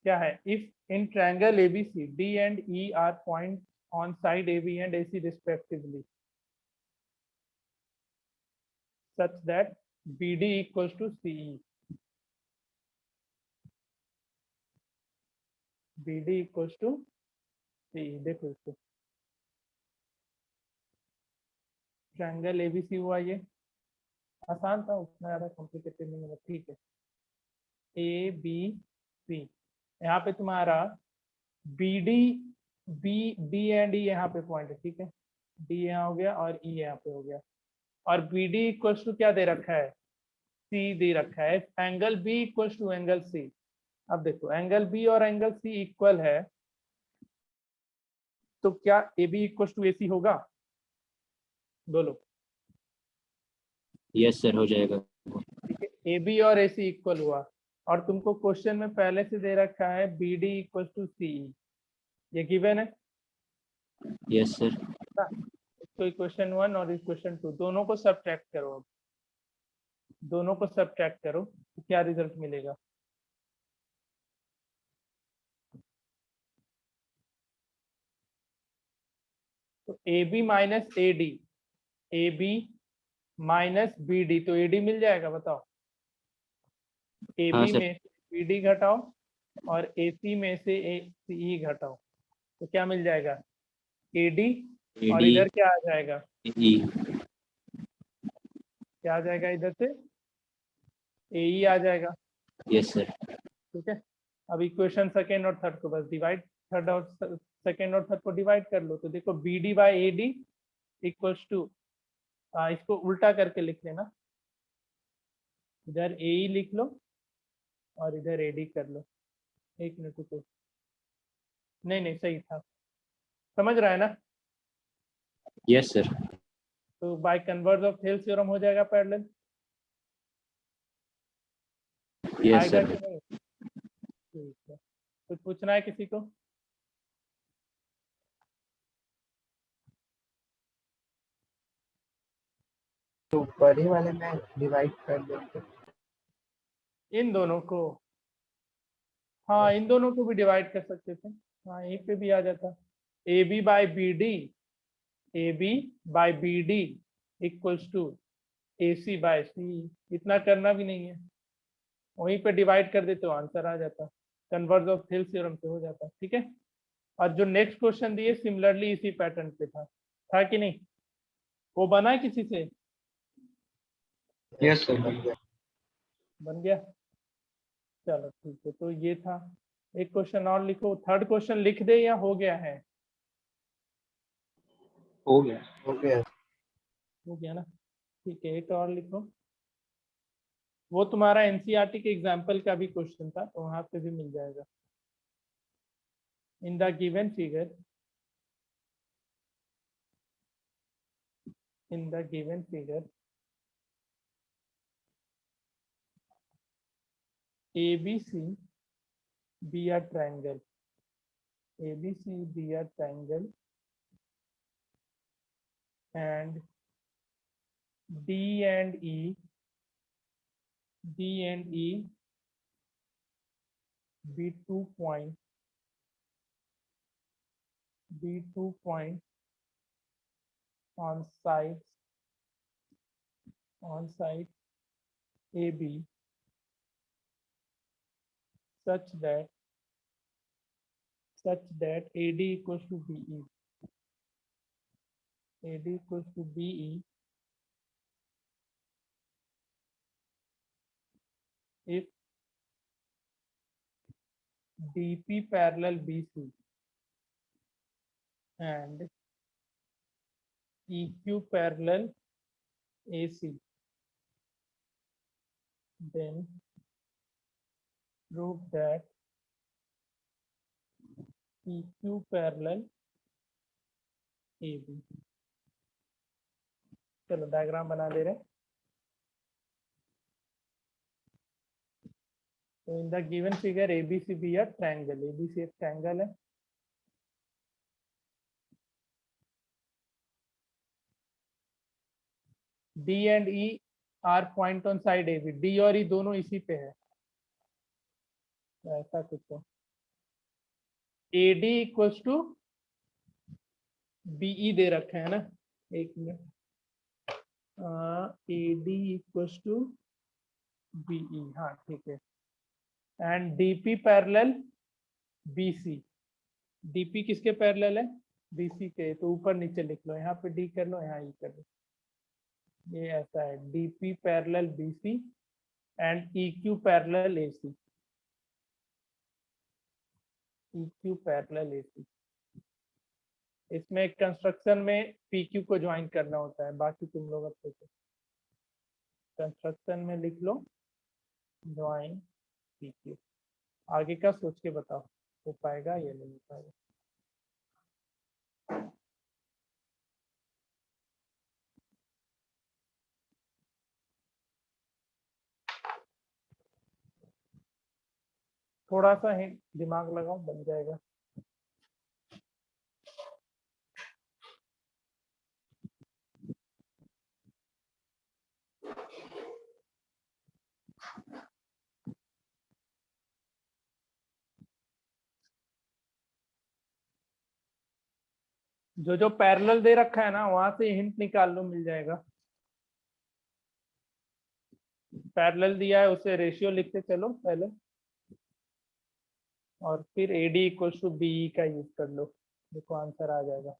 क्या है? If in triangle ABC D and E R point on side AB and AC respectively such that BD equals to CE, BD equals to CE। देखो इसको, ट्रायंगल ABC हुआ, ये आसान था, उतना ज्यादा कॉम्प्लिकेटेड नहीं है, ठीक है। ABC यहाँ पे तुम्हारा बी डी डी एंड ई यहाँ पे पॉइंट है, ठीक है, डी यहाँ हो गया और ई यहाँ पे हो गया, और बी डी इक्वल टू क्या दे रखा है, सी दे रखा है, angle B equal to angle C. अब देखो एंगल बी और एंगल सी इक्वल है, तो क्या A B equal to A C होगा, बोलो। यस सर, हो जाएगा। ठीक है, ए बी और ए सी इक्वल हुआ, और तुमको क्वेश्चन में पहले से दे रखा है बी डी इक्वल टू सी, ये गिवन है यस सर। तो इक्वेशन 1 और इक्वेशन 2 दोनों को सब्ट्रैक्ट करो, अब दोनों को सब्ट्रैक्ट करो तो क्या रिजल्ट मिलेगा, तो A B minus A D, A B minus B D, तो ए डी मिल जाएगा, बताओ। ए हाँ बी सर। में से बी डी घटाओ और ए सी में से ए सी ई घटाओ, तो क्या मिल जाएगा, ए डी, और AD इधर क्या आ जाएगा, E। क्या आ जाएगा इधर से, ए ई आ जाएगा। Yes sir. ठीक है, अब इक्वेशन सेकेंड और थर्ड को बस डिवाइड, थर्ड और सेकेंड और थर्ड को डिवाइड कर लो, तो देखो B D by A D equals to, इसको उल्टा करके लिख लेना, इधर ए ई लिख लो और इधर ए डी कर लो। एक मिनट रुको, नहीं नहीं सही था, समझ रहा है ना। Yes sir. तो by converse of Thales theorem हो जाएगा पैरेलल, यस आएगा सर। कि नहीं, ठीक है। कुछ पूछना है किसी को, तो ऊपर ही वाले में डिवाइड कर देते। इन दोनों को, हाँ इन दोनों को भी डिवाइड कर सकते थे, हाँ यहीं पे भी आ जाता, A B by B D, A B by B D equals to A C by C, इतना करना भी नहीं है, वहीं पे डिवाइड कर देते हो आंसर आ जाता, कन्वर्ज ऑफ थेल्स थ्योरम से हो जाता, ठीक है। और जो नेक्स्ट क्वेश्चन दिए सिमिलरली इसी पैटर्न पे था कि नहीं, वो बना है किसी से, यस सर। बन गया, चलो ठीक है, तो ये था। एक क्वेश्चन और लिखो, थर्ड क्वेश्चन लिख दे या हो गया है, हो गया। हो गया। हो गया ना, ठीक है, एक और लिखो, वो तुम्हारा एनसीईआरटी के एग्जाम्पल का भी क्वेश्चन था, तो वहां पे भी मिल जाएगा। इन the given figure, in the given figure, ABC be a triangle, ABC be a triangle, and D and E be 2 points, on sides AB such that AD equals to BE, AD equals to BE if DP parallel BC and EQ parallel AC, then prove that EQ parallel AB। चलो diagram बना दे रहे हैं। तो इन the given figure ABC be a triangle, ABC एक triangle है, D and E are point on side AB, D और E दोनों इसी पे है, ऐसा कुछ है। AD इक्वल्स टू BE दे रखा है ना, एक minute, AD equals to BE, हाँ ठीक है, and DP parallel BC, DP किसके पैरेलल है, BC के, तो ऊपर नीचे लिख लो, यहाँ पे D कर लो, यहाँ E कर लो, ये ऐसा है, DP parallel BC and EQ parallel AC। EQ parallel AC। इसमें कंस्ट्रक्शन में PQ को ज्वाइन करना होता है, बाकी तुम लोग अच्छे से कंस्ट्रक्शन में लिख लो ज्वाइन PQ। आगे का सोच के बताओ हो पाएगा या नहीं हो पाएगा। थोड़ा सा हिंट दिमाग लगाओ, बन जाएगा। जो जो पैरेलल दे रखा है ना वहां से हिंट निकाल लो, मिल जाएगा। पैरेलल दिया है उसे रेशियो लिखते चलो पहले, और फिर AD इक्वल्स टू BE का यूज कर लो, देखो आंसर आ जाएगा।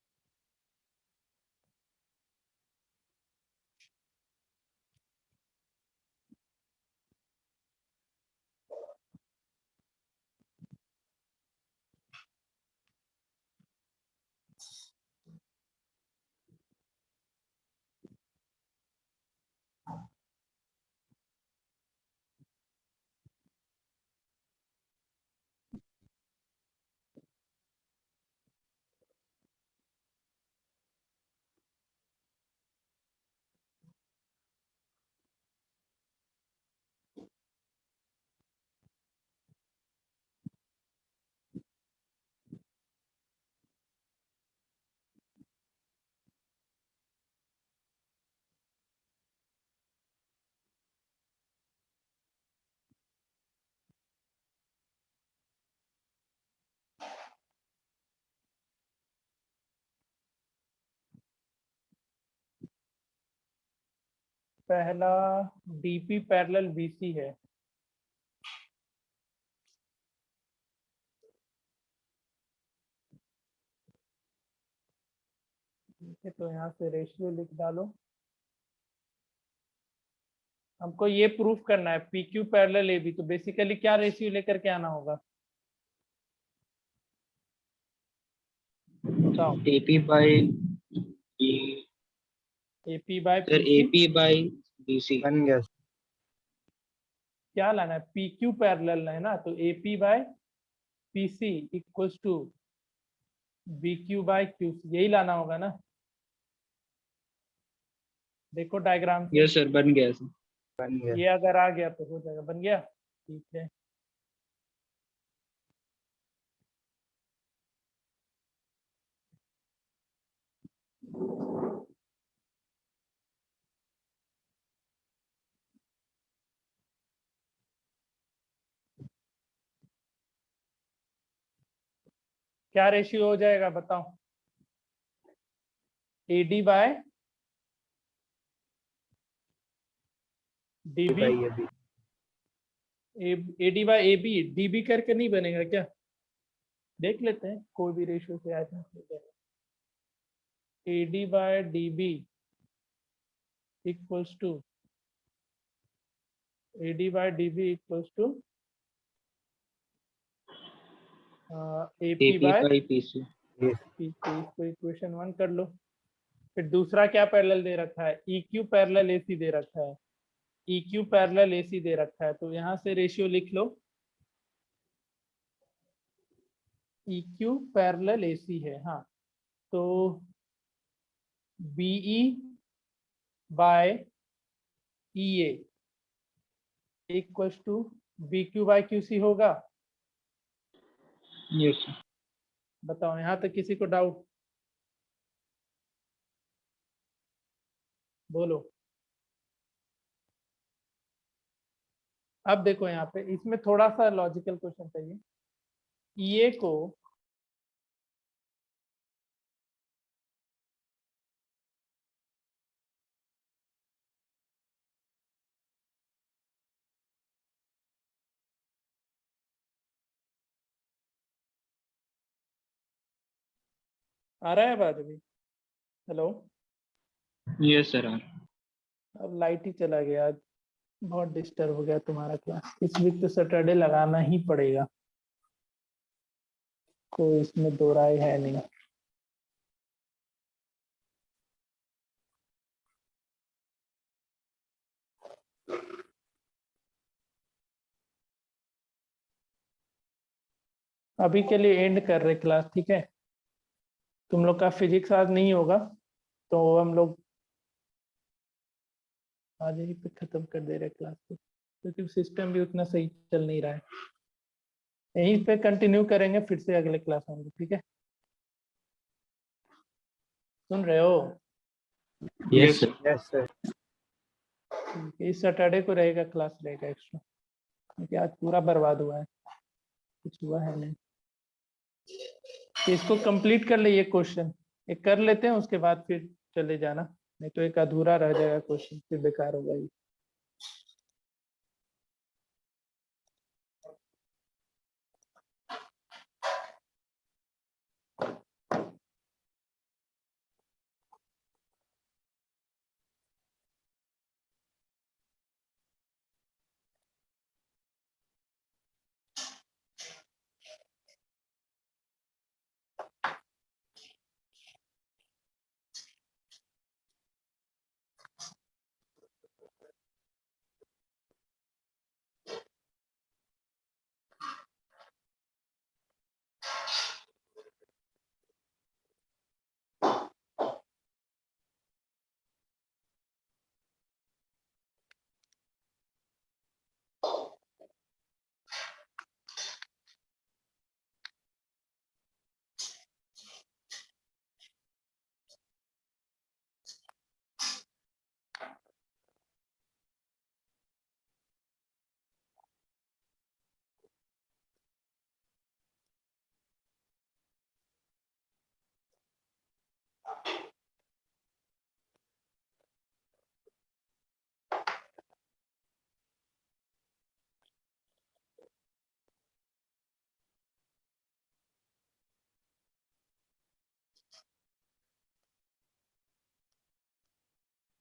पहला DP पैरेलल BC है। ठीक है, तो यहाँ से रेशियो लिख डालो। हमको ये प्रूफ करना है PQ पैरेलल AB, तो बेसिकली क्या रेशियो लेकर के आना होगा बताओ। AP by B, AP by sir, PC AP by BC। बन गया। क्या लाना है, PQ पैरेलल है ना, तो AP by PC equals to BQ by QC, यही लाना होगा ना। देखो डायग्राम से, यस सर, बन गया सर। बन गया। ये अगर आ गया तो हो जाएगा, बन गया। ठीक है, क्या रेशियो हो जाएगा बताओ। AD बाय DB, भाई अभी AD बाय AB, DB करके नहीं बनेगा क्या, देख लेते हैं कोई भी रेशियो से आया था। AD by DB equals to AD by DB equals to AP AP by by PC। PC, इसको इक्वेशन 1 कर लो। फिर दूसरा क्या पैरेलल दे रखा है, EQ पैरेलल AC दे रखा है, EQ पैरेलल AC दे रखा है, तो यहाँ से रेशियो लिख लो। EQ पैरेलल AC है, हाँ, तो BE by EA equals to BQ by QC होगा। Yes sir. बताओ यहाँ तक किसी को डाउट, बोलो। अब देखो यहाँ पे इसमें थोड़ा सा लॉजिकल क्वेश्चन चाहिए। EA को आ रहा है बात अभी, हेलो। Yes sir. अब लाइट ही चला गया, आज बहुत डिस्टर्ब हो गया तुम्हारा क्लास। इस वीक तो सैटरडे लगाना ही पड़ेगा। तो इसमें दो राय है नहीं। अभी के लिए एंड कर रहे क्लास, ठीक है। तुम लोग का फिजिक्स आज नहीं होगा, तो हम लोग आज यहीं पे खत्म कर दे रहे क्लास को, क्योंकि सिस्टम भी उतना सही चल नहीं रहा है। यहीं पे कंटिन्यू करेंगे, फिर से अगले क्लास होंगे, ठीक है। सुन रहे हो? Yes sir. Yes sir. ठीक है, इस सैटरडे को रहेगा क्लास, रहेगा एक्स्ट्रा, क्योंकि आज पूरा बर्बाद हुआ है, कुछ हुआ है नहीं। तो इसको कंप्लीट कर ले, ये क्वेश्चन एक कर लेते हैं, उसके बाद फिर चले जाना, नहीं तो एक अधूरा रह जाएगा क्वेश्चन, फिर बेकार होगा ये।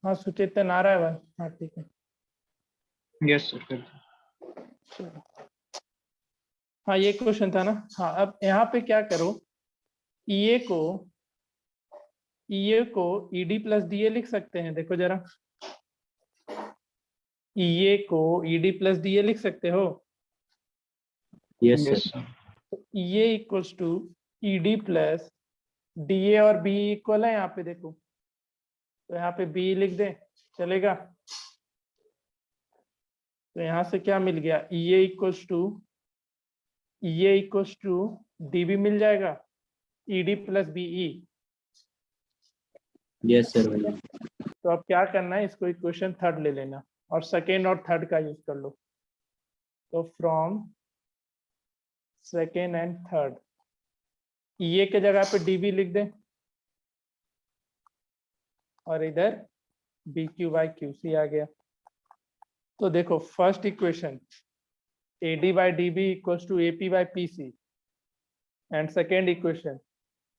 हाँ सुचेतन आ रहा है भाई, हाँ ठीक है। Yes sir. चलो। हाँ ये क्वेश्चन था ना। हाँ अब यहाँ पे क्या करो, ईए को ईडी प्लस डीए लिख सकते हैं, देखो जरा। ईए को ईडी प्लस डीए लिख सकते हो। Yes yes sir. Sir. EA equals to ED plus DA, और बी इक्वल है यहाँ पे देखो, तो यहाँ पे बी लिख दें, चलेगा। तो यहाँ से क्या मिल गया, ईए इक्वल्स टू डीबी मिल जाएगा, ED plus BE. Yes sir भैया। तो अब क्या करना है, इसको इक्वेशन थर्ड ले लेना और सेकेंड और थर्ड का यूज कर लो। तो from second and third, EA के जगह पे डीबी लिख दें, और इधर B Q by Q C आ गया। तो देखो first equation AD by DB equals to AP by PC, and second equation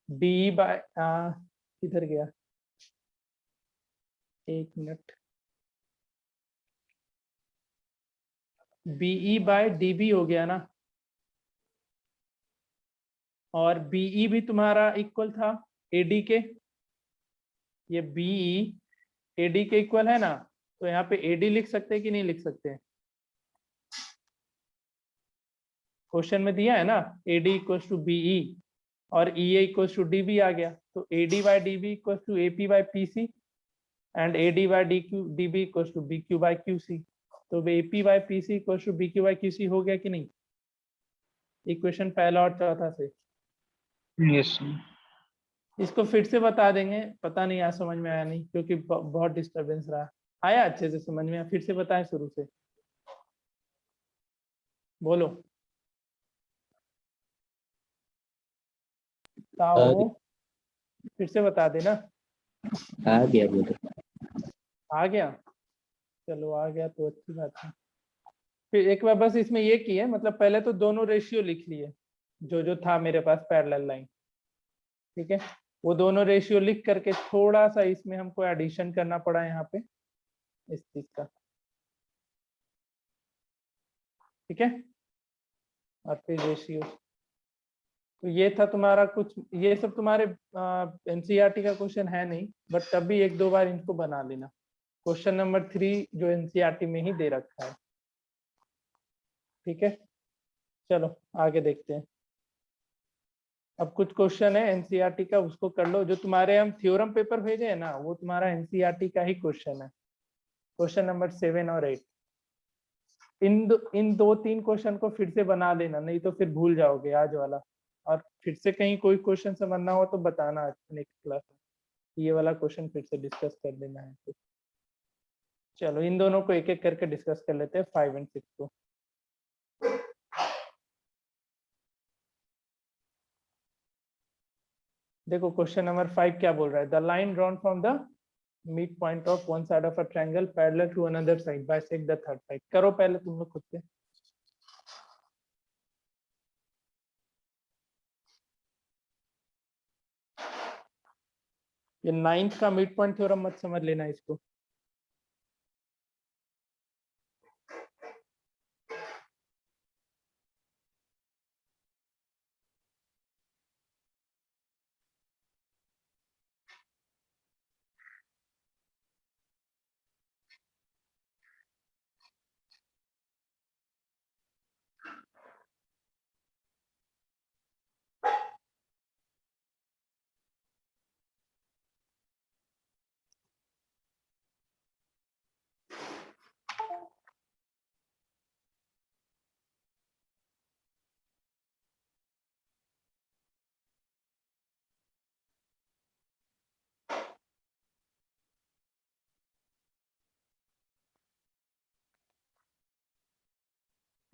DE by किधर गया, एक मिनट, BE by DB हो गया ना, और BE भी तुम्हारा इक्वल था AD के, ये BE AD के इक्वल है ना, तो यहाँ पे AD लिख सकते हैं कि नहीं लिख सकते हैं? क्वेश्चन में दिया है ना AD इक्वल्स टू BE और EA इक्वल्स टू DB आ गया, तो AD by DB equals to AP by PC and AD by DB equals to BQ by QC। तो AP by PC equals to BQ by QC हो गया कि नहीं, equation पहला और चौथा से। Yes sir. इसको फिर से बता देंगे, पता नहीं आज समझ में आया नहीं, क्योंकि बहुत डिस्टरबेंस रहा। आया अच्छे से समझ में, फिर से बताएं शुरू से, बोलो ताओ, फिर से बता देना। आ गया बोलो। आ गया, चलो आ गया तो अच्छी बात है। फिर एक बार बस इसमें ये किए, मतलब पहले तो दोनों रेशियो लिख लिए, जो जो था मेरे पास पैरेलल लाइन, ठीक है। वो दोनों रेशियो लिख करके थोड़ा सा इसमें हमको एडिशन करना पड़ा यहाँ पे इस चीज का, ठीक है। और फिर रेशियो तो ये था तुम्हारा कुछ, ये सब तुम्हारे एनसीईआरटी का क्वेश्चन है नहीं, बट तब भी एक दो बार इनको बना लेना। क्वेश्चन नंबर 3 जो एनसीईआरटी में ही दे रखा है। ठीक है, चलो आगे देखते हैं। अब कुछ क्वेश्चन है एनसीईआरटी का, उसको कर लो। जो तुम्हारे हम थ्योरम पेपर भेजे हैं ना, वो तुम्हारा एनसीईआरटी का ही क्वेश्चन है, क्वेश्चन नंबर 7 और 8। इन 2-3 क्वेश्चन को फिर से बना लेना, नहीं तो फिर भूल जाओगे आज वाला। और फिर से कहीं कोई क्वेश्चन समझना हो तो बताना नेक्स्ट क्लास में, ये वाला क्वेश्चन फिर से डिस्कस कर लेना है। तो चलो इन दोनों को एक एक करके डिस्कस कर लेते हैं, 5 और 6 को। देखो क्वेश्चन नंबर 5 क्या बोल रहा है, the line drawn from the mid point of one side of a triangle parallel to another side bisect the third side. करो पहले तुम लोग खुद से। ये 9th का मिड पॉइंट थ्योरम मत समझ लेना इसको।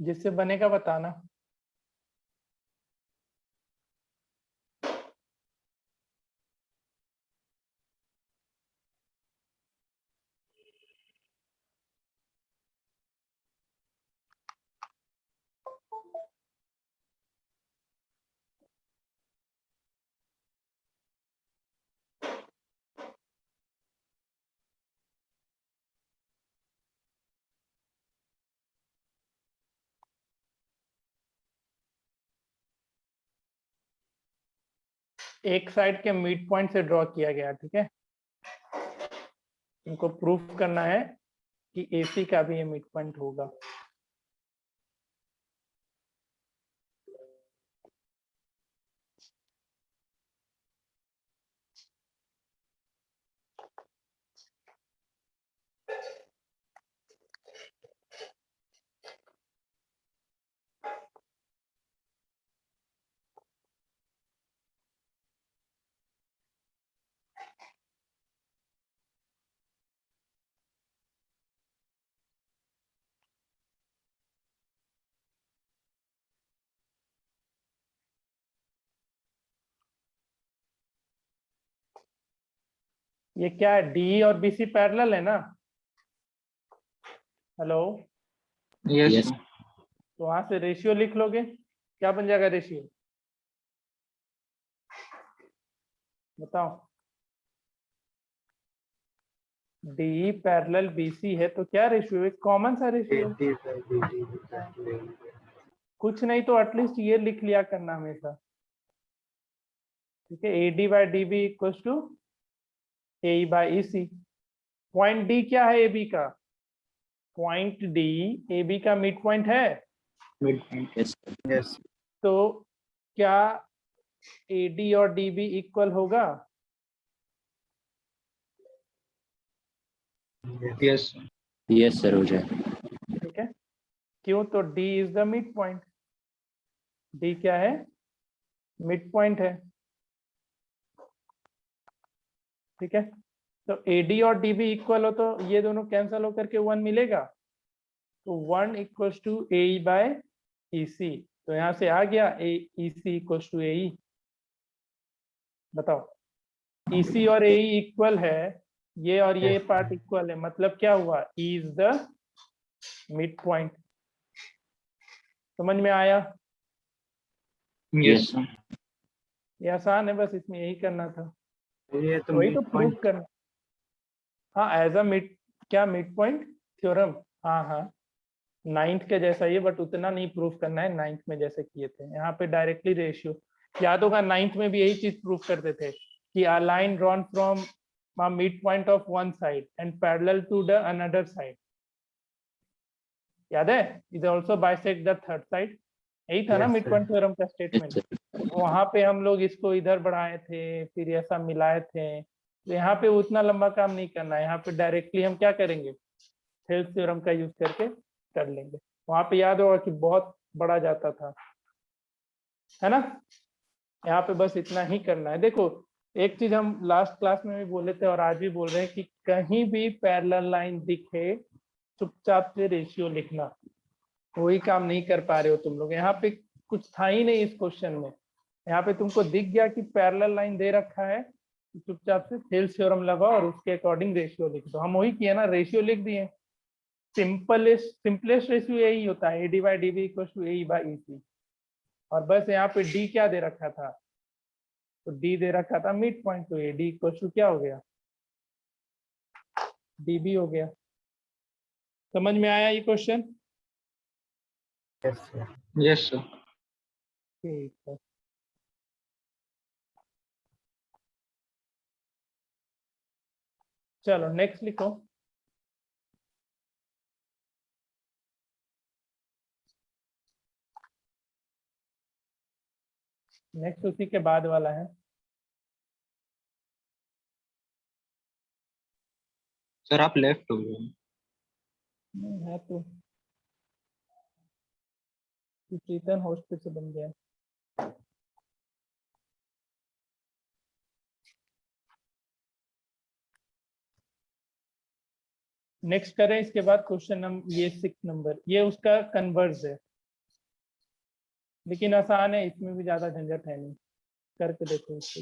जिससे बनेगा बताना। एक साइड के मिड पॉइंट से ड्रॉ किया गया, ठीक है। इनको प्रूफ करना है कि AC का भी ये मिड पॉइंट होगा। ये क्या है, DE और BC पैरेलल है ना। Hello, Yes. Yes. sir. तो वहां से रेशियो लिख लोगे, क्या बन जाएगा रेशियो, बताओ। DE पैरेलल BC है तो क्या रेशियो है, कॉमन सा रेशियो। 80/80 कुछ नहीं तो एटलीस्ट ये लिख लिया करना हमेशा, ठीक है। AD/DB equals to AE/EC। Point D क्या है AB का, पॉइंट D AB का मिड पॉइंट है। Midpoint. Yes. Yes. तो क्या AD और DB इक्वल होगा, Yes. sir. Yes sir, हो जाए। ठीक है। क्यों, तो D is the mid point. D क्या है, मिड पॉइंट है, ठीक है। तो AD और DB इक्वल हो तो ये दोनों कैंसिल होकर के 1 मिलेगा, तो 1 इक्वल्स टू AE/EC। तो यहाँ से आ गया EC इक्वल्स टू AE। बताओ, EC और AE इक्वल है, ये और ये पार्ट इक्वल है, मतलब क्या हुआ, E is the mid point. समझ में आया। Yes. sir. ये आसान है, बस इसमें यही करना था, ये तो वही तो मिड प्रूफ पॉइंट करना। हाँ, एज अ मिड, क्या मिड पॉइंट थ्योरम, हाँ हाँ 9th के जैसा ही, बट उतना नहीं प्रूफ करना है 9th में जैसे किए थे। यहाँ पे डायरेक्टली रेशियो, याद होगा 9th में भी यही चीज प्रूव करते थे कि a line drawn from a midpoint of one side and parallel to the another side, याद है, is also bisect the third side, यही था ना Yes, mid sir. Point theorem का Yes, स्टेटमेंट। sir. वहां पे हम लोग इसको इधर बढ़ाए थे, फिर ऐसा मिलाए थे, तो यहाँ पे उतना लंबा काम नहीं करना है, यहाँ पे डायरेक्टली हम क्या करेंगे, थेल्स थ्योरम का यूज करके कर लेंगे। वहां पे याद होगा कि बहुत बड़ा जाता था, है ना। यहाँ पे बस इतना ही करना है। देखो एक चीज हम लास्ट क्लास में भी बोले थे और आज भी बोल रहे हैं कि कहीं भी पैरेलल लाइन दिखे चुपचाप से रेशियो लिखना, वही काम नहीं कर पा रहे हो तुम लोग। यहाँ पे कुछ था ही नहीं इस क्वेश्चन में, यहाँ पे तुमको दिख गया कि पैरेलल लाइन दे रखा है, चुपचाप से थेल्स थ्योरम लगाओ और उसके अकॉर्डिंग रेशियो लिख दो। हम वही किए ना, रेशियो लिख दिए। सिंपलेस्ट रेशियो यही होता है, AD by DB equal to AE by EC। और बस यहाँ पे D क्या दे रखा था, तो D दे रखा था मिड पॉइंट, तो AD इक्वल टू क्या हो गया, DB हो गया। समझ में आया ये question? Yes, sir. Yes, sir. ठीक है, चलो नेक्स्ट लिखो। नेक्स्ट उसी के बाद वाला है। सर आप लेफ्ट हो गए। नहीं है तो प्रीतन होस्ट पे से बन गया। नेक्स्ट करें, इसके बाद क्वेश्चन नंबर ये 6 नंबर, ये उसका कन्वर्स है, लेकिन आसान है, इसमें भी ज्यादा झंझट है नहीं, करके देखो इसको।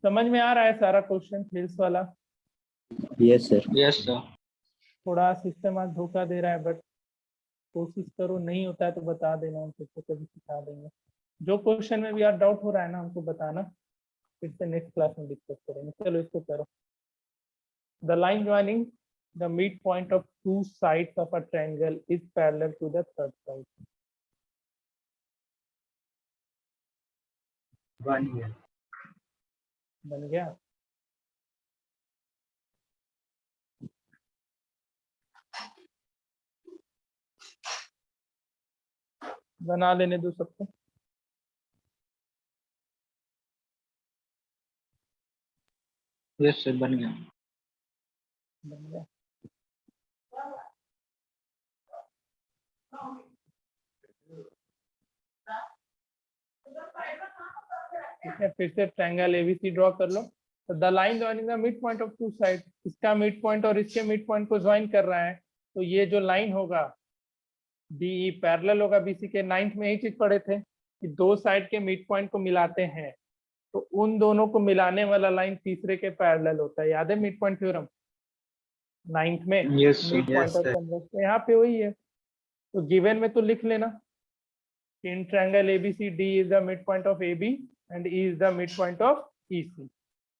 समझ में आ रहा है सारा क्वेश्चन थेल्स वाला? Yes, sir. Yes, sir. थोड़ा सिस्टम आज धोखा दे रहा है, बट कोशिश करो, नहीं होता है तो बता देना, हमको तो कभी सिखा देंगे। जो क्वेश्चन में भी यार डाउट हो रहा है ना, हमको बताना, फिर से नेक्स्ट क्लास में डिस्कस करेंगे। चलो इसको करो। The line joining the mid point of two sides of a triangle is parallel to the third side. 1 year. बन गया? बना लेने दो सबको। Yes, sir. बन गया। बन गया। ठीक है, फिर से ट्रायंगल एबीसी ड्रॉ कर लो। तो the line joining the mid point of two side, इसका मिड पॉइंट और इसके मिड पॉइंट को ज्वाइन कर रहा है, तो ये जो लाइन होगा DE पैरेलल होगा BC के। 9th में यही चीज पढ़े थे कि दो साइड के मिड पॉइंट को मिलाते हैं, तो उन दोनों को मिलाने वाला लाइन तीसरे के पैरेलल होता है। याद है मिड पॉइंट थ्योरम 9th में? Yes, sir. Mid point Yes, और sir. कन्वर्स, तो यहाँ पे वही है। तो गिवन में तो लिख लेना, in triangle ABC D is the midpoint of AB and E is the midpoint of EC।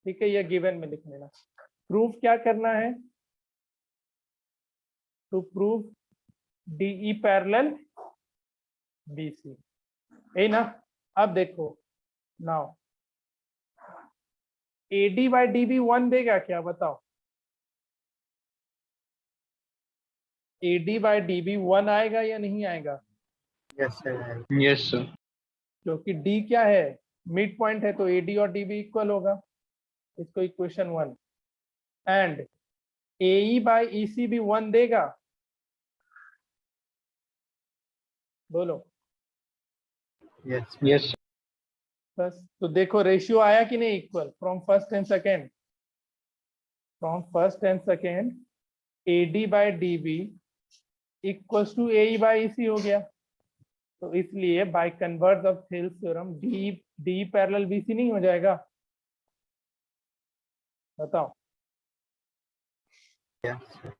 ठीक है, ये गिवन में लिख लेना। प्रूफ क्या करना है? To prove DE parallel BC, यही ना। अब देखो नाउ AD by DB 1 देगा क्या, बताओ? AD by DB 1 आएगा या नहीं आएगा? Yes, sir. Yes, sir. क्योंकि D क्या है, मिड पॉइंट है, तो AD और DB इक्वल होगा, इसको equation 1। And AE by EC भी 1 देगा, बोलो। Yes. Yes, sir. बस, तो देखो रेशियो आया कि नहीं equal, from first and second. From first and second AD by DB equals to AE by EC हो गया। तो इसलिए by converse of Thales theorem DE parallel BC नहीं हो जाएगा? बताओ। Yes, sir.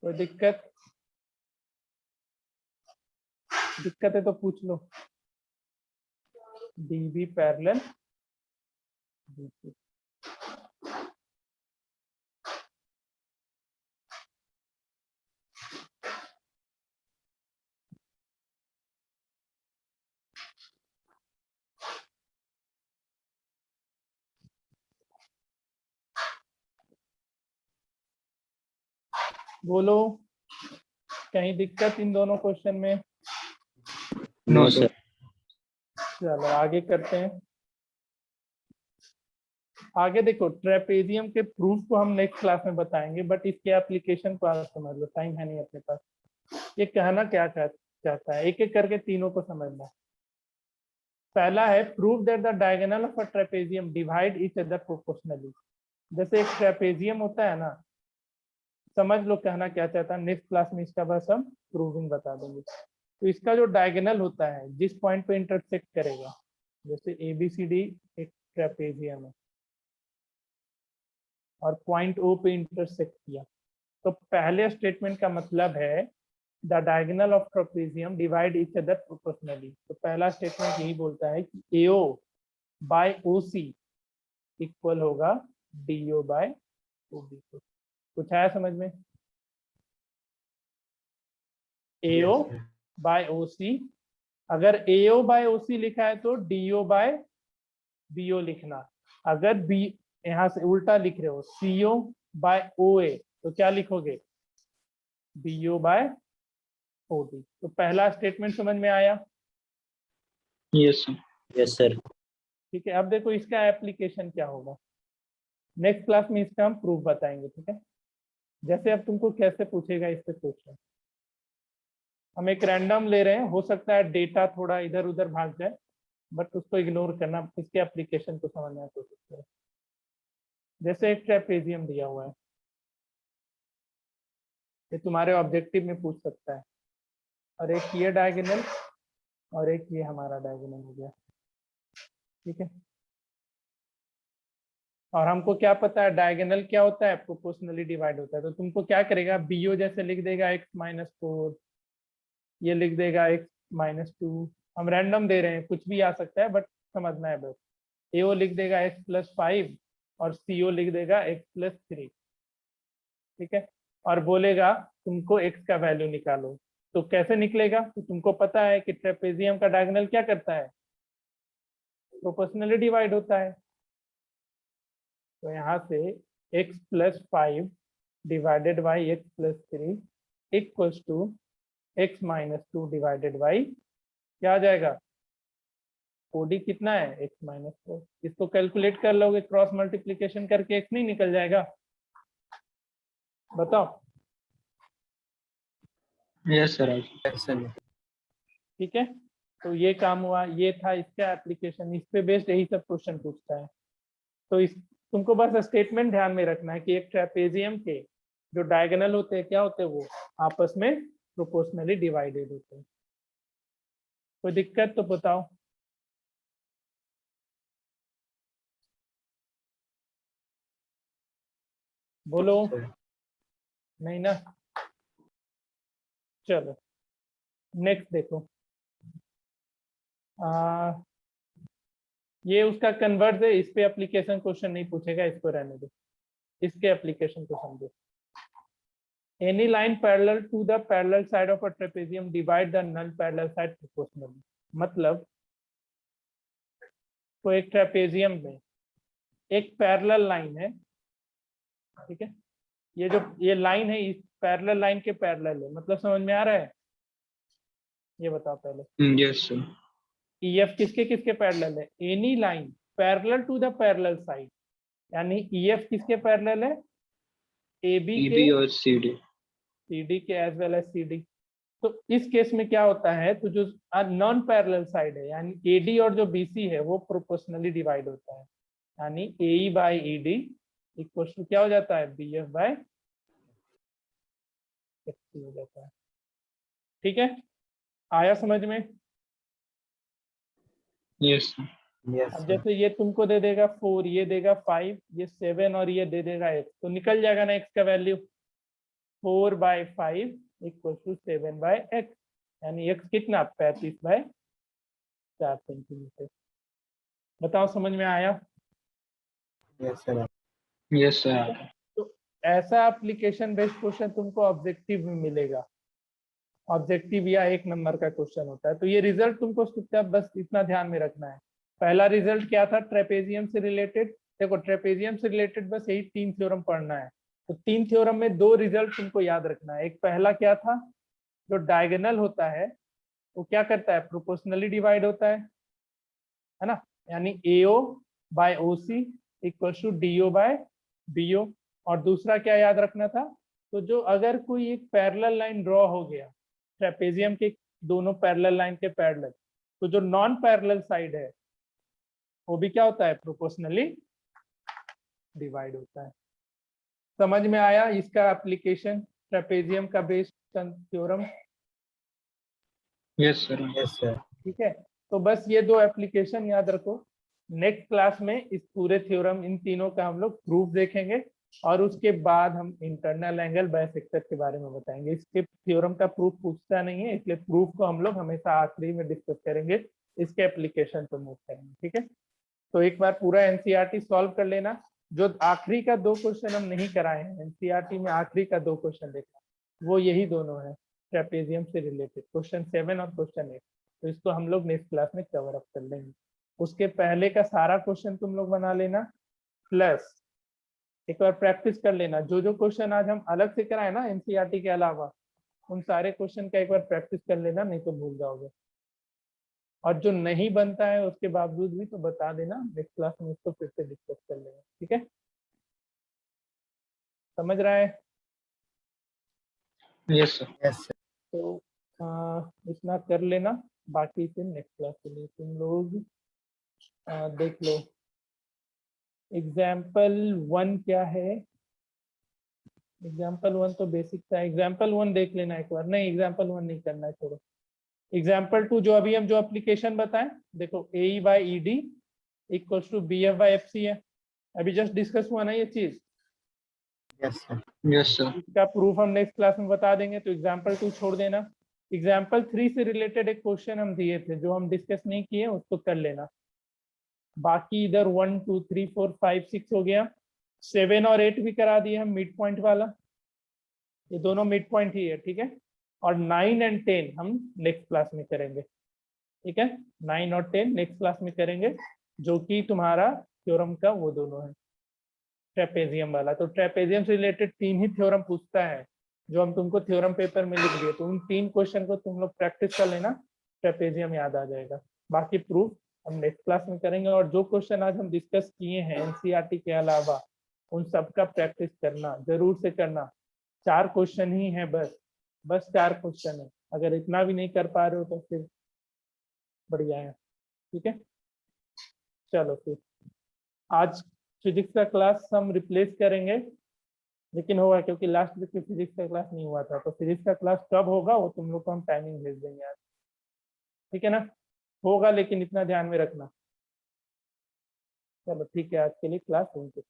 कोई दिक्कत है तो पूछ लो। DB पैरेलल BC, बोलो, कहीं दिक्कत इन दोनों क्वेश्चन में? No sir. चलो आगे करते हैं। आगे देखो, ट्रेपेजियम के प्रूफ को हम नेक्स्ट क्लास में बताएंगे, बट इसके एप्लीकेशन को आज समझ लो, टाइम है नहीं अपने पास। ये कहना क्या चाहता है, एक एक करके तीनों को समझना। पहला है, prove that the diagonal of a trapezium divide each other proportionally. जैसे एक ट्रेपेजियम होता है ना, समझ लो कहना क्या चाहता है। नेक्स्ट क्लास में इसका बस हम प्रूविंग बता देंगे। तो इसका जो डायगोनल होता है, जिस पॉइंट पे इंटरसेक्ट करेगा, जैसे ABCD एक ट्रेपेजियम है और पॉइंट O पे इंटरसेक्ट किया, तो पहले स्टेटमेंट का मतलब है the diagonal of trapezium divide each other proportionally. तो पहला स्टेटमेंट यही बोलता है कि AO बाय OC इक्वल होगा DO बाय OB। कुछ आया समझ में? AO बाय OC, अगर AO बाय OC लिखा है तो DO बाय BO लिखना। अगर B यहाँ से उल्टा लिख रहे हो, CO बाय OA, तो क्या लिखोगे? BO by OD। तो पहला स्टेटमेंट समझ में आया? Yes sir. Yes sir. ठीक है, अब देखो इसका एप्लीकेशन क्या होगा। नेक्स्ट क्लास में इसका हम प्रूफ बताएंगे, ठीक है? जैसे अब तुमको कैसे पूछेगा इस पे क्वेश्चन, हम एक रैंडम ले रहे हैं, हो सकता है डेटा थोड़ा इधर उधर भाग जाए, बट उसको इग्नोर करना, इसके एप्लीकेशन को समझने की कोशिश करें। जैसे एक ट्रेपेजियम दिया हुआ है, ये तुम्हारे ऑब्जेक्टिव में पूछ सकता है, और एक ये डायगोनल और एक ये हमारा डायगोनल हो गया, ठीक है? और हमको क्या पता है डायगोनल क्या होता है, प्रोपोर्शनली डिवाइड होता है। तो तुमको क्या करेगा, BO जैसे लिख देगा x-4, ये लिख देगा x-2। हम रैंडम दे रहे हैं, कुछ भी आ सकता है, बट समझना है बस। AO लिख देगा x+5 और CO लिख देगा x+3, ठीक है? और बोलेगा तुमको x का वैल्यू निकालो। तो कैसे निकलेगा? तो तुमको पता है कि ट्रेपेजियम का डायगोनल क्या करता है, प्रोपोर्शनली डिवाइड होता है। तो यहाँ से x+5 divided by x+3 equals to x-2 divided by क्या आ जाएगा, OD कितना है, x-4। इसको कैलकुलेट कर लोगे, क्रॉस मल्टीप्लीकेशन करके x नहीं निकल जाएगा? बताओ। Yes sir. ठीक है, तो ये काम हुआ, ये था इसका एप्लीकेशन। इस पे बेस्ड यही सब क्वेश्चन पूछता है। तो इस तुमको बस स्टेटमेंट ध्यान में रखना है कि एक ट्रेपेजियम के जो डायगोनल होते हैं क्या होते हैं, वो आपस में प्रोपोर्शनली डिवाइडेड होते हैं। कोई दिक्कत तो बताओ। बोलो, नहीं ना? चलो नेक्स्ट देखो। ये उसका कन्वर्ट है, इस पे एप्लीकेशन क्वेश्चन नहीं पूछेगा, इसको रहने दो। इसके एप्लीकेशन को समझो। Any line parallel to the parallel side of a trapezium divide the null parallel side proportionally। मतलब तो एक ट्रेपेजियम में एक पैरेलल लाइन है, ठीक है? ये लाइन है, इस पैरेलल लाइन के पैरेलल है, मतलब समझ में आ रहा है? ये बताओ पहले। Yes sir. EF किसके किसके पैरेलल है? Any line parallel to the parallel side, यानी EF किसके पैरेलल है? AB के और CD। CD के एज वेल एज CD। तो इस केस में क्या होता है, तो जो नॉन पैरेलल साइड है, यानी AD और जो BC है, वो प्रोपोर्शनली डिवाइड होता है, यानी AE by ED equal to क्या हो जाता है, BF बाय XC हो जाता है। ठीक है, आया समझ में? Yes sir. अब जैसे ये तुमको दे देगा 4, ये देगा 5, ये 7 और ये दे देगा x, तो निकल जाएगा ना x का वैल्यू। 4/5 इक्वल टू 7/x, यानी x कितना, 35/4 सेंटीमीटर। बताओ समझ में आया? Yes sir. Yes sir. तो ऐसा एप्लीकेशन बेस्ड क्वेश्चन तुमको ऑब्जेक्टिव में मिलेगा। ऑब्जेक्टिव या 1 नंबर का क्वेश्चन होता है। तो ये रिजल्ट तुमको चुपचाप बस इतना ध्यान में रखना है। पहला रिजल्ट क्या था, ट्रेपेजियम से रिलेटेड। देखो ट्रेपेजियम से रिलेटेड बस यही 3 थ्योरम पढ़ना है। तो 3 थ्योरम में 2 रिजल्ट तुमको याद रखना है। एक पहला क्या था, जो डायगोनल होता है वो क्या करता है, प्रोपोर्शनली डिवाइड होता है ना, यानी AO by OC equals to DO by BO। और दूसरा क्या याद रखना था, तो जो अगर कोई एक पैरेलल लाइन ड्रॉ हो गया ट्रेपेजियम के दोनों पैरेलल लाइन के पैरेलल, तो जो नॉन पैरेलल साइड है वो भी क्या होता है, प्रोपोर्शनली डिवाइड होता है। समझ में आया इसका एप्लीकेशन ट्रेपेजियम का based theorem? Yes sir. Yes sir. ठीक है, तो बस ये 2 एप्लीकेशन याद रखो। नेक्स्ट क्लास में इस पूरे थ्योरम इन तीनों का हम लोग प्रूफ देखेंगे और उसके बाद हम इंटरनल एंगल बाइसेक्टर के बारे में बताएंगे। इसके थ्योरम का प्रूफ पूछता नहीं है, इसलिए प्रूफ को हम लोग हमेशा आखिरी में डिस्कस करेंगे, इसके एप्लीकेशन पर मूव करेंगे। ठीक है, तो एक बार पूरा एनसीईआरटी सॉल्व कर लेना। जो आखिरी का 2 क्वेश्चन हम नहीं कराए हैं एनसीईआरटी में, आखिरी का 2 क्वेश्चन देखना, वो यही दोनों है ट्रेपेजियम से रिलेटेड, क्वेश्चन 7 और क्वेश्चन 8। तो इसको हम लोग नेक्स्ट क्लास में कवर अप कर लेंगे। उसके पहले का सारा क्वेश्चन तुम लोग बना लेना, प्लस एक बार प्रैक्टिस कर लेना। जो जो क्वेश्चन आज हम अलग से कराए ना एनसीईआरटी के अलावा, उन सारे क्वेश्चन का एक बार प्रैक्टिस कर लेना, नहीं तो भूल जाओगे। और जो नहीं बनता है उसके बावजूद भी तो बता देना, नेक्स्ट क्लास में इसको फिर से डिस्कस कर लेंगे। ठीक है, समझ रहा है? Yes sir. Yes sir. तो इतना कर लेना, बाकी फिर नेक्स्ट क्लास के लिए तुम लोग देख लो। एग्जाम्पल 1 क्या है, एग्जाम्पल 1 तो बेसिक था, एग्जाम्पल 1 देख लेना एक बार। नहीं, एग्जाम्पल 1 नहीं करना है, छोड़ो। एग्जाम्पल 2 जो अभी हम जो एप्लीकेशन बताएं, देखो AE by ED equals to BF by FC है, अभी जस्ट डिस्कस हुआ ना ये चीज। Yes sir. Yes sir. इसका प्रूफ हम नेक्स्ट क्लास में बता देंगे, तो एग्जाम्पल 2 छोड़ देना। एग्जाम्पल 3 से रिलेटेड एक क्वेश्चन हम दिए थे जो हम डिस्कस नहीं किए, उसको कर लेना। बाकी इधर 1 2 3 4 5 6 हो गया, 7 और 8 भी करा दिए हम, मिड पॉइंट वाला, ये दोनों मिड पॉइंट ही है। ठीक है, और 9 एंड 10 हम नेक्स्ट क्लास में करेंगे। ठीक है, 9 और 10 नेक्स्ट क्लास में करेंगे, जो कि तुम्हारा थ्योरम का वो दोनों है ट्रेपेजियम वाला। तो ट्रेपेजियम से रिलेटेड 3 ही थ्योरम पूछता है जो हम तुमको थ्योरम पेपर में लिख दिए, तो उन 3 क्वेश्चन को तुम लोग प्रैक्टिस कर लेना, ट्रेपेजियम याद आ जाएगा। बाकी प्रूफ हम नेक्स्ट क्लास में करेंगे। और जो क्वेश्चन आज हम डिस्कस किए हैं एनसीईआरटी के अलावा, उन सब का प्रैक्टिस करना, जरूर से करना। 4 क्वेश्चन ही है, बस 4 क्वेश्चन है। अगर इतना भी नहीं कर पा रहे हो तो फिर बढ़िया है। ठीक है, चलो फिर आज फिजिक्स का क्लास हम रिप्लेस करेंगे, लेकिन होगा क्योंकि लास्ट वीक फिजिक्स का क्लास नहीं हुआ था, तो फिजिक्स का क्लास कब होगा वो तुम लोग को हम टाइमिंग भेज देंगे आज। ठीक है ना, होगा, लेकिन इतना ध्यान में रखना। चलो ठीक है, आज के लिए क्लास यहीं पे।